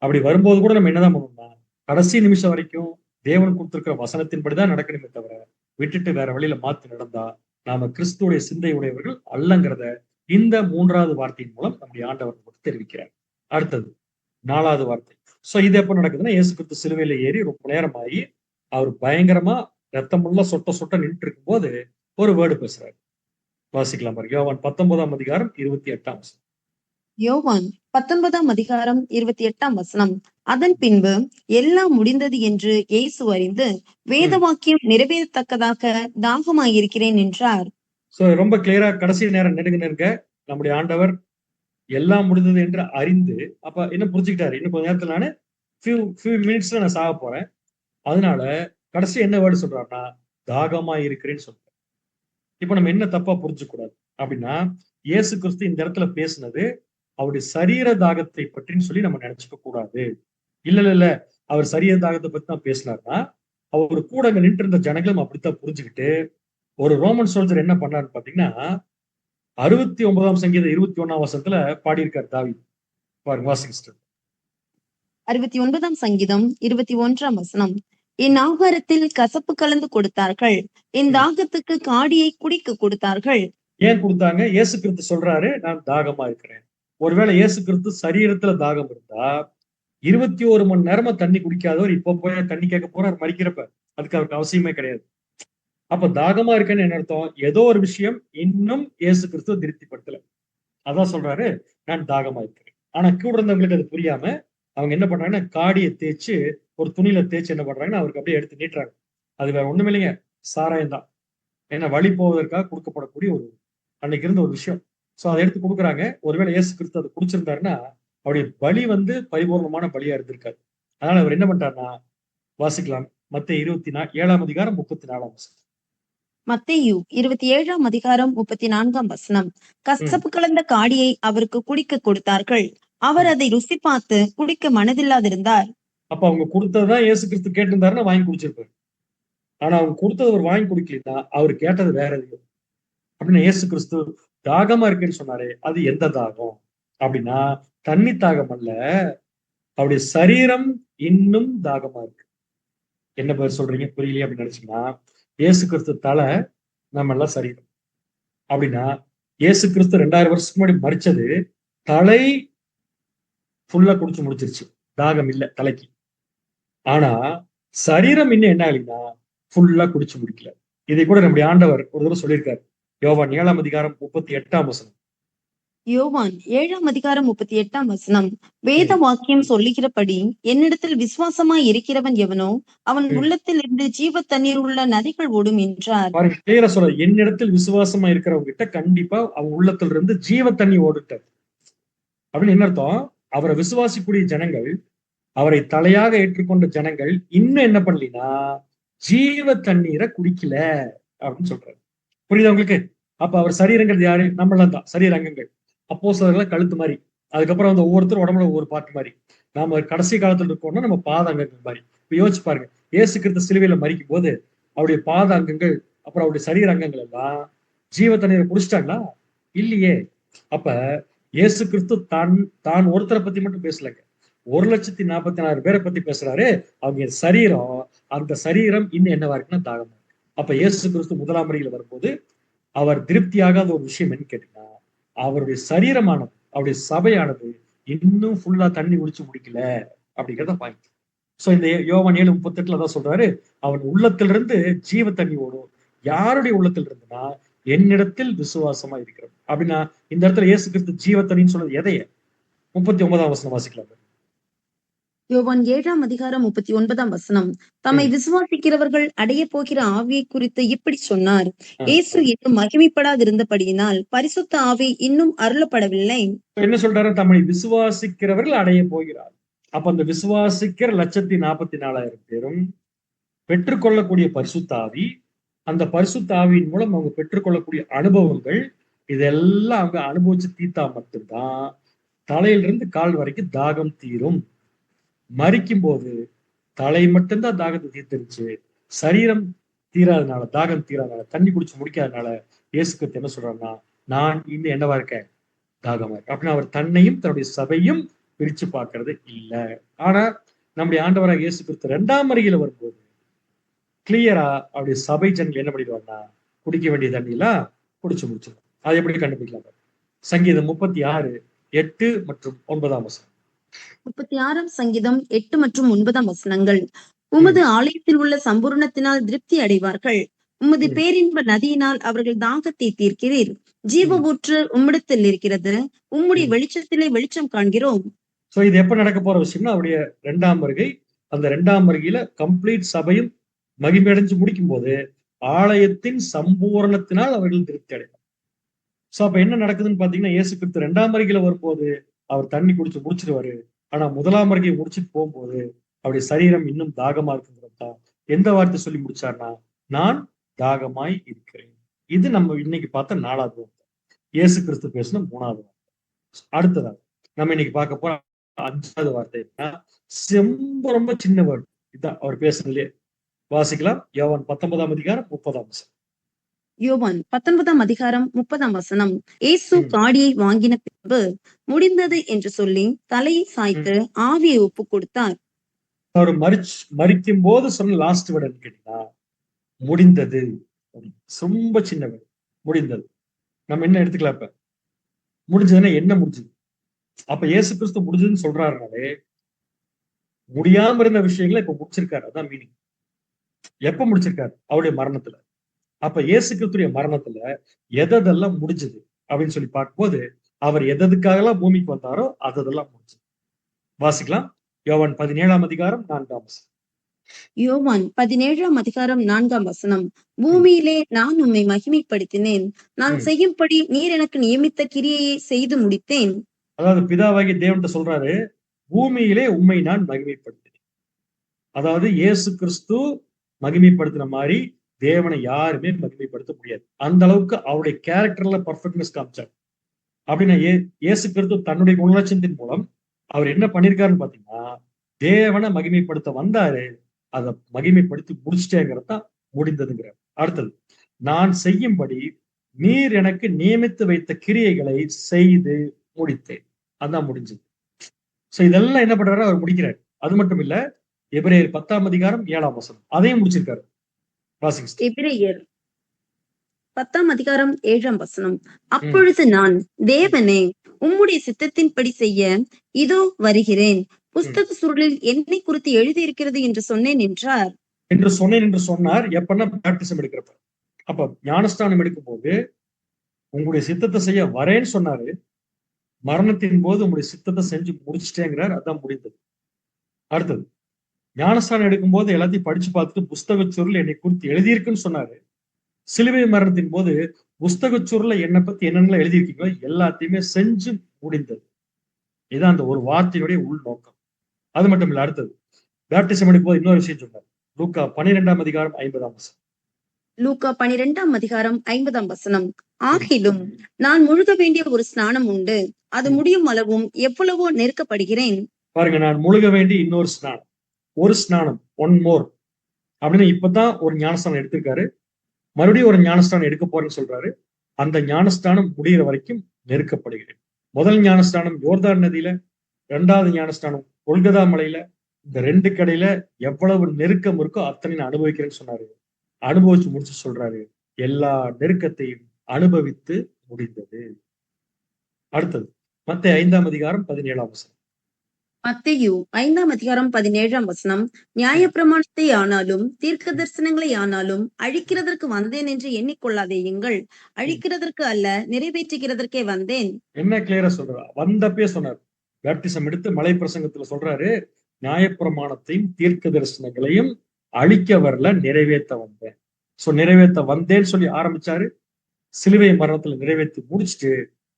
அப்படி வரும்போது கூட நம்ம என்னதான் பண்ணணும்னா, கடைசி நிமிஷம் வரைக்கும் தேவன் கொடுத்திருக்கிற வசனத்தின்படிதான் நடக்கணுமே தவிர, விட்டுட்டு வேற வழியில மாத்தி நடந்தா நாம கிறிஸ்துடைய சிந்தை உடையவர்கள் அல்லங்கிறத இந்த 3வது வார்த்தையின் மூலம் நம்முடைய ஆண்டவர் நமக்கு தெரிவிக்கிறார். அடுத்தது 4வது வார்த்தை. சோ இது எப்ப நடக்குதுன்னா, இயேசு கிறிஸ்து சிலுவையில ஏறி ரொம்ப நேரமாகி அவர் பயங்கரமா ரத்தமுள்ள சொட்ட சொட்ட நின்று இருக்கும் போது ஒரு வேர்டு பேசுறாரு. வாசிக்கலாம் பாருங்க. யோவான் 19ஆம் அதிகாரம் 28ஆம் வசனம். யோவான் 19ஆம் அதிகாரம் 28ஆம் வசனம். அதன் பின்பு எல்லாம் முடிந்தது என்று இயேசு அறிந்து வேத வாக்கியம் நிறைவேறத்தக்கதாக தாகமாயிருக்கிறேன் என்றார். சோ ரொம்ப கிளியரா கடைசி நேரம் நெருங்க நம்முடைய ஆண்டவர் எல்லாம் முடிந்தது என்று அறிந்து, அப்ப என்ன புரிஞ்சுக்கிட்டாரு, இன்னும் கொஞ்ச நேரத்துல நானு ஃபியூ மினிட்ஸ்ல நான் சாக போறேன். அதனால கடைசி என்ன வேர்டு சொல்றாருன்னா, தாகமா இருக்கிறேன்னு சொல்றாரு. இப்ப நம்ம என்ன தப்பா புரிஞ்சுக்க கூடாது அப்படின்னா, இயேசு கிறிஸ்து இந்த இடத்துல பேசினது அவருடைய சரீர தாகத்தை பற்றின்னு சொல்லி நம்ம நினைச்சுக்க கூடாது. இல்ல அவர் சரீர தாகத்தை பத்தி தான் பேசினார்னா, அவரு கூட அங்க நின்று இருந்த ஜனங்களும் அப்படித்தான் புரிஞ்சுக்கிட்டு, ஒரு ரோமன் சோல்ஜர் என்ன பண்ணாருன்னு பாத்தீங்கன்னா, 69ஆம் சங்கீதம் 21ஆம் வசனத்துல பாடியிருக்காரு தாவீது. பாருங்க, வாசிங்க. 69ஆம் சங்கீதம் 21ஆம் வசனம். என் ஆகாரத்தில் கசப்பு கலந்து கொடுத்தார்கள், என் தாகத்துக்கு காடியை குடிக்க கொடுத்தார்கள். ஏன் கொடுத்தாங்க? இயேசு கிறிஸ்து சொல்றாரு, நான் தாகமா இருக்கிறேன். ஒருவேளை இயேசு கிறிஸ்து சரீரத்துல தாகம் இருந்தா 21 மணி நேரமா தண்ணி குடிக்காதவர் இப்ப போய் தண்ணி கேட்க போறாரு மறிக்கிறப்ப. அதுக்கு அவருக்கு அவசியமே கிடையாது. அப்ப தாகமா இருக்கேன்னு என்ன அர்த்தம்? ஏதோ ஒரு விஷயம் இன்னும் இயேசு கிறிஸ்துவ திருப்திப்படுத்தல. அதான் சொல்றாரு, நான் தாகமா இருக்கிறேன். ஆனா கூட இருந்தவங்களுக்கு அது புரியாம அவங்க என்ன பண்றாங்கன்னா, காடிய தேய்ச்சு ஒரு துணியில தேய்ச்சு என்ன பண்றாங்கன்னா, அவருக்கு அப்படியே எடுத்து நீட்டுறாங்க. அது வேற ஒண்ணும் இல்லைங்க. சாராயம் தான். ஏன்னா வழி போவதற்காக கொடுக்கப்படக்கூடிய ஒரு அன்னைக்கு இருந்த ஒரு விஷயம். சோ அத எடுத்து குடுக்குறாங்க. ஒருவேளை இயேசு கிறிஸ்து அத குடிச்சிருந்தாருன்னா, அவருடைய பலி வந்து பரிபூரணமான பலியா இருந்திருக்காது. அதனால அவர் என்ன பண்றாருன்னா, வாசிக்கலாம். மத்தேயு 7ஆம் அதிகாரம் 34ஆம் வசனம். மத்தேயு 27ஆம் அதிகாரம் 34ஆம் வசனம். ம், கசப்பு கலந்த காடியை அவருக்கு குடிக்க கொடுத்தார்கள். அவர் ம். அதை ருசி பார்த்து குடிக்க மனதில்லாதிருந்தார். அப்ப அவங்க குடுத்ததுதான் இயேசு கிறிஸ்து கேட்டிருந்தாருன்னா வாங்கி குடிச்சிருப்பாரு. ஆனா அவங்க குடுத்தது அவர் வாங்கி குடிக்கலைன்னா, அவர் கேட்டது வேற எதையோ. அப்படின்னு இயேசு கிறிஸ்து தாகமா இருக்குன்னு சொன்னாரே, அது எந்த தாகம்? அப்படின்னா, தண்ணி தாகம் அல்ல. அவருடைய சரீரம் இன்னும் தாகமா இருக்கு. என்ன பேர் சொல்றீங்க? புரியலையே அப்படின்னு நினைச்சீங்கன்னா, இயேசு கிறிஸ்து தலை, நம்ம எல்லாம் சரீரம். அப்படின்னா, இயேசு கிறிஸ்து 2000 வருஷத்துக்கு முன்னாடி மரிச்சது, தலை ஃபுல்லா குடிச்சு முடிச்சிருச்சு. தாகம் இல்ல தலைக்கு. ஆனா, சரீரம் இன்னும் என்ன ஆகலைன்னா, ஃபுல்லா குடிச்சு முடிக்கல. இதை கூட நம்முடைய ஆண்டவர் ஒரு தடவை சொல்லியிருக்காரு. யோவான் 7ஆம் அதிகாரம் 38ஆம் வசனம். யோவான் 7ஆம் அதிகாரம் 38ஆம் வசனம். வேத ம், வாக்கியம் சொல்லுகிறபடி என்னிடத்தில் விசுவாசமாய் இருக்கிறவன் எவனோ அவன் ம். உள்ளத்தில் இருந்து ஜீவ தண்ணீர் உள்ள நதிகள் ஓடும் என்றார். பாருங்க கிளியரா சொல்றாரு. என்னிடத்தில் விசுவாசமா இருக்கிறவங்க கிட்ட கண்டிப்பா அவன் உள்ளத்துல இருந்து ஜீவ தண்ணி ஓடுட்டார். அப்படின்னு என்ன அர்த்தம்? அவரை விசுவாசிக்கூடிய ஜனங்கள், அவரை தலையாக ஏற்றுக்கொண்ட ஜனங்கள் இன்னும் என்ன பண்ணலினா, ஜீவ தண்ணீரை குடிக்கல அப்படின்னு சொல்றாரு. புரியுதா உங்களுக்கு? அப்ப அவர் சரீரங்கிறது யாரு? நம்மளாம் தான் சரீர அங்கங்கள். அப்போஸ்தலர்கள் கழுத்து மாதிரி. அதுக்கப்புறம் வந்து ஒவ்வொருத்தரும் உடம்புல ஒவ்வொரு பார்ட் மாதிரி. நாம கடைசி காலத்துல இருக்கோம்னா நம்ம பாத அங்கங்கள் மாதிரி. இப்ப யோசிச்சு பாருங்க. இயேசு கிறிஸ்து சிலுவையில மரிக்கும் போது அவருடைய பாத அங்கங்கள் அப்புறம் அவருடைய சரீர அங்கங்கள் எல்லாம் ஜீவ தண்ணீரை குடிச்சிட்டாங்களா? இல்லையே. அப்ப இயேசு கிறிஸ்து தான் ஒருத்தரை பத்தி மட்டும் பேசலங்க. 1,46,000 பேரை பத்தி பேசுறாரு. அவங்க சரீரம், அந்த சரீரம் இன்னும் என்னவா இருக்குன்னா தாகமா இருக்கு. அப்ப இயேசு கிறிஸ்து முதலாம் வருகையில வரும்போது அவர் திருப்தியாகாத ஒரு விஷயம் என்ன கேட்டீங்கன்னா, அவருடைய சரீரமானது, அவருடைய சபையானது இன்னும் ஃபுல்லா தண்ணி குடிச்சு முடிக்கல அப்படிங்கிறத பாயிண்ட். சோ இந்த யோவான் 7:38 தான் சொல்றாரு, அவன் உள்ளத்திலிருந்து ஜீவ தண்ணி ஓடும். யாருடைய உள்ளத்தில் இருந்துன்னா, என்னிடத்தில் விசுவாசமா இருக்கிறது. அப்படின்னா இந்த இடத்துல இயேசு கிறிஸ்து ஜீவ தண்ணின்னு சொன்னது எதைய? 39ஆம் வசனம் வாசிக்கலாம். யோவான் 7ஆம் அதிகாரம் 39ஆம் வசனம். தம்மை ம். விசுவாசிக்கிறவர்கள் அடையப் போகிற ஆவியை குறித்து இப்படி சொன்னார். ஆ. இயேசு இன்னும் மகிமைப்படாதிருந்தபடியினால் பரிசுத்த ஆவி இன்னும் அருளப்படவில்லை. என்ன சொல்றாரு? தம்மை விசுவாசிக்கிறவர்கள் அடைய போகிறார். அப்ப அந்த விசுவாசிக்கிற 1,44,000 பேரும் பெற்றுக்கொள்ளக்கூடிய பரிசுத்த ஆவி, அந்த பரிசுத்த ஆவியின் மூலம் அவங்க பெற்றுக்கொள்ளக்கூடிய அனுபவங்கள், இதெல்லாம் அவங்க அனுபவிச்சு தீர்த்தா மட்டும்தான் தலையிலிருந்து கால் வரைக்கும் தாகம் தீரும். மரிக்கும் போது தலை மட்டும்தான் தாகத்தை தீர்த்துருச்சு. சரீரம் தீராதனால, தாகம் தீராதனால, தண்ணி குடிச்சு முடிக்காதனால இயேசு கிறிஸ்து என்ன சொல்றாருன்னா, நான் இன்னும் என்னவா இருக்கேன்? தாகமா இருக்கேன். அப்படின்னா அவர் தன்னையும் தன்னுடைய சபையும் பிரிச்சு பார்க்கிறது இல்ல. ஆனா நம்முடைய ஆண்டவராக இயேசு கிறிஸ்து 2ஆம் வருகையில வரும்போது கிளியரா அவருடைய சபை ஜனங்கள் என்ன பண்ணிடுவாங்கன்னா, குடிக்க வேண்டிய தண்ணியெல்லாம் குடிச்சு முடிச்சிடும். அதை எப்படி கண்டுபிடிக்கலாம் பாருங்க. சங்கீதம் 36, 8 மற்றும் 9ஆம் வசனம். 36ஆம் சங்கீதம் 8 மற்றும் 9ஆம் வசனங்கள். உமது ம், ஆலயத்தில் உள்ள சம்பூரணத்தினால் திருப்தி அடைவார்கள். உமது ம், பேரின்ப நதியினால் அவர்கள் தாகத்தை தீர்க்கிறீர். ஜீவ ம், ஊற்று உம்மிடத்தில் இருக்கிறது. உம்முடைய ம். வெளிச்சத்திலே வெளிச்சம் காண்கிறோம். சோ இது எப்ப நடக்க போற விஷயம்னா, அவருடைய 2ஆம் வருகை. அந்த 2ஆம் வருகையில கம்ப்ளீட் சபையும் மகிமையடைஞ்சு முடிக்கும்போது, ஆலயத்தின் சம்பூரணத்தினால் அவர்கள் திருப்தி அடைவார். சோ அப்ப என்ன நடக்குதுன்னு பாத்தீங்கன்னா, இயேசு கிறிஸ்து 2ஆம் வருகையில வரும்போது, அவர் தண்ணி குடிச்சு முடிச்சிருவாரு. ஆனா 1ஆம் வருகையை முடிச்சுட்டு போகும்போது, அவருடைய சரீரம் இன்னும் தாகமா இருக்குங்கிறது தான். எந்த வார்த்தை சொல்லி முடிச்சார்னா, நான் தாகமாய் இருக்கிறேன். இது நம்ம இன்னைக்கு பார்த்த 4வது வார்த்தை. இயேசு கிறிஸ்து பேசின 3வது வார்த்தை. அடுத்ததாக நம்ம இன்னைக்கு பார்க்க போற 5வது வார்த்தை என்னன்னா, ரொம்ப ரொம்ப சின்ன வேர்ட். இதான் அவர் பேசுனதுலயே. வாசிக்கலாம். யோவான் 19ஆம் அதிகாரம் 30ஆம் வசனம். யோவான் 19ஆம் அதிகாரம் 30ஆம் வசனம். இயேசு ம், காடியை வாங்கின பின்பு முடிந்தது என்று சொல்லி தலையை ம். சாய்த்து ஆவியை ஒப்புக் கொடுத்தார். அவர் மரிக்கும் போது சொன்ன லாஸ்ட் வேர்ட் என்ன கேட்டீங்கன்னா, முடிந்தது. ரொம்ப சின்ன வேர்ட். முடிந்தது. நம்ம என்ன எடுத்துக்கலாம் இப்ப? முடிஞ்சதுன்னா என்ன முடிஞ்சது? அப்ப இயேசு கிறிஸ்து முடிஞ்சதுன்னு சொல்றாருனாலே, முடியாம இருந்த விஷயங்கள இப்ப முடிச்சிருக்காரு. அதான் மீனிங். எப்ப முடிச்சிருக்காரு? அவருடைய மரணத்துல. அப்ப இயேசு கிறிஸ்துடைய மரணத்துல எதெல்லாம் முடிஞ்சது அப்படின்னு சொல்லி பார்க்கும்போது, அவர் எதற்காகலாம் பூமிக்கு வந்தாரோ அதெல்லாம் முடிஞ்சது. வாசிக்கலாம். யோவான் 17ஆம் அதிகாரம் 4ஆம் வசனம். யோவான் 17ஆம் அதிகாரம் 4ஆம் வசனம். பூமியிலே நான் உம்மை மகிமைப்படுத்தினேன். நான் ம். செய்யும்படி நீர் எனக்கு நியமித்த கிரியையை செய்து முடித்தேன். அதாவது பிதாவாகிய தேவன்கிட்ட சொல்றாரு, பூமியிலே உம்மை நான் மகிமைப்படுத்தினேன். அதாவது இயேசு கிறிஸ்து மகிமைப்படுத்தின மாதிரி தேவனை யாருமே மகிமைப்படுத்த முடியாது. அந்த அளவுக்கு அவருடைய கேரக்டர்ல பர்ஃபெக்ட்னஸ் காமிச்சார். அப்படின்னா இயேசு கிறிஸ்து தன்னுடைய குணலட்சணத்தின் மூலம் அவர் என்ன பண்ணிருக்காருன்னு பாத்தீங்கன்னா, தேவனை மகிமைப்படுத்த வந்தாரு, அதை மகிமைப்படுத்தி முடிச்சிட்டேங்கிறதான் முடிந்ததுங்கிறார். அடுத்தது, நான் செய்யும்படி நீர் எனக்கு நியமித்து வைத்த கிரியைகளை செய்து முடித்தேன். அதான் முடிஞ்சது. சோ இதெல்லாம் என்ன பண்றாரு, அவர் முடிக்கிறார். அது மட்டும் இல்ல, எபிரேயர் 10ஆம் அதிகாரம் 7ஆம் வசனம் அதையும் முடிச்சிருக்காரு. வாசிங்க sister. எபிரெயர் 10ஆம் அதிகாரம் 7ஆம் வசனம். அப்பொழுது நான், தேவனே, உம்முடைய சித்தத்தின்படி செய்ய இதோ வருகிறேன். புஸ்தக சுருளில் என்னை குறித்து எழுதியிருக்கிறது என்று சொன்னேன் என்றார். என்று சொன்னேன் என்று சொன்னார். எப்பன்னா பேப்டிசம் எடுக்கிறப்ப. அப்ப ஞானஸ்தானம் எடுக்கும் போது உங்களுடைய சித்தத்தை செய்ய வரேன்னு சொன்னாரு. மரணத்தின் போது உங்களுடைய சித்தத்தை செஞ்சு முடிச்சிட்டேங்கிறார். அதான் முடிந்தது. அடுத்தது, ஞானஸ்தானம் எடுக்கும் போது எல்லாத்தையும் படிச்சு பார்த்துட்டு புஸ்தக சுருள் என்னை குறித்து எழுதியிருக்குன்னு சொன்னாரு. சிலுவை மரணத்தின் போது புஸ்தக சுருள என்னை பத்தி என்னென்ன எழுதியிருக்கீங்களோ எல்லாத்தையுமே செஞ்சு முடிந்தது. இதான் அந்த ஒரு வார்த்தையுடைய உள் நோக்கம். அது மட்டும் இல்ல, அடுத்தது பேப்டிசம் எடுக்கும் போது இன்னொரு விஷயம் சொன்னார். லூக்கா 12ஆம் அதிகாரம் 50ஆம் வசனம். லூக்கா 12ஆம் அதிகாரம் 50ஆம் வசனம். ஆகிலும் நான் முழுக வேண்டிய ஒரு ஸ்நானம் உண்டு. அது முடியும் அளவும் எவ்வளவோ நெருக்கப்படுகிறேன். பாருங்க, நான் முழுக வேண்டிய இன்னொரு ஸ்நானம், ஒரு ஸ்நானம், ஒன் மோர் அப்படின்னு இப்பதான் ஒரு ஞானஸ்தானம் எடுத்திருக்காரு. மறுபடியும் ஒரு ஞானஸ்தானம் எடுக்க போறேன்னு சொல்றாரு. அந்த ஞானஸ்தானம் முடிகிற வரைக்கும் நெருக்கப்படுகிறேன். முதல் ஞானஸ்தானம் யோர்தான் நதியில, இரண்டாவது ஞானஸ்தானம் கொல்கதா மலையில. இந்த ரெண்டு கடையில எவ்வளவு நெருக்கம் இருக்கோ அத்தனை நான் அனுபவிக்கிறேன்னு சொன்னாரு. அனுபவிச்சு முடிச்சு சொல்றாரு, எல்லா நெருக்கத்தையும் அனுபவித்து முடிந்தது. அடுத்தது மத்தேயு 5ஆம் அதிகாரம் 17ஆம் வசனம். மத்தேயு 5ஆம் அதிகாரம் 17ஆம் வசனம். நியாயப்பிரமாணத்தை ஆனாலும் தீர்க்க தரிசனங்களை ஆனாலும் அழிக்கிறதற்கு வந்தேன் என்று எண்ணிக்கொள்ளாதேயுங்கள். அழிக்கிறதற்கு அல்ல, நிறைவேற்றுகிறதற்கே வந்தேன். என்ன கிளியரா சொல்றாரு, வந்தப்பே சொன்னார். பேப்டிசம் எடுத்து மலை பிரசங்கத்துல சொல்றாரு, நியாயப்பிரமாணத்தையும் தீர்க்க தரிசனங்களையும் அழிக்க வரல, நிறைவேற்ற வந்தேன். சோ நிறைவேற்ற வந்தேன்னு சொல்லி ஆரம்பிச்சாரு. சிலுவை மரணத்துல நிறைவேற்றி முடிச்சுட்டு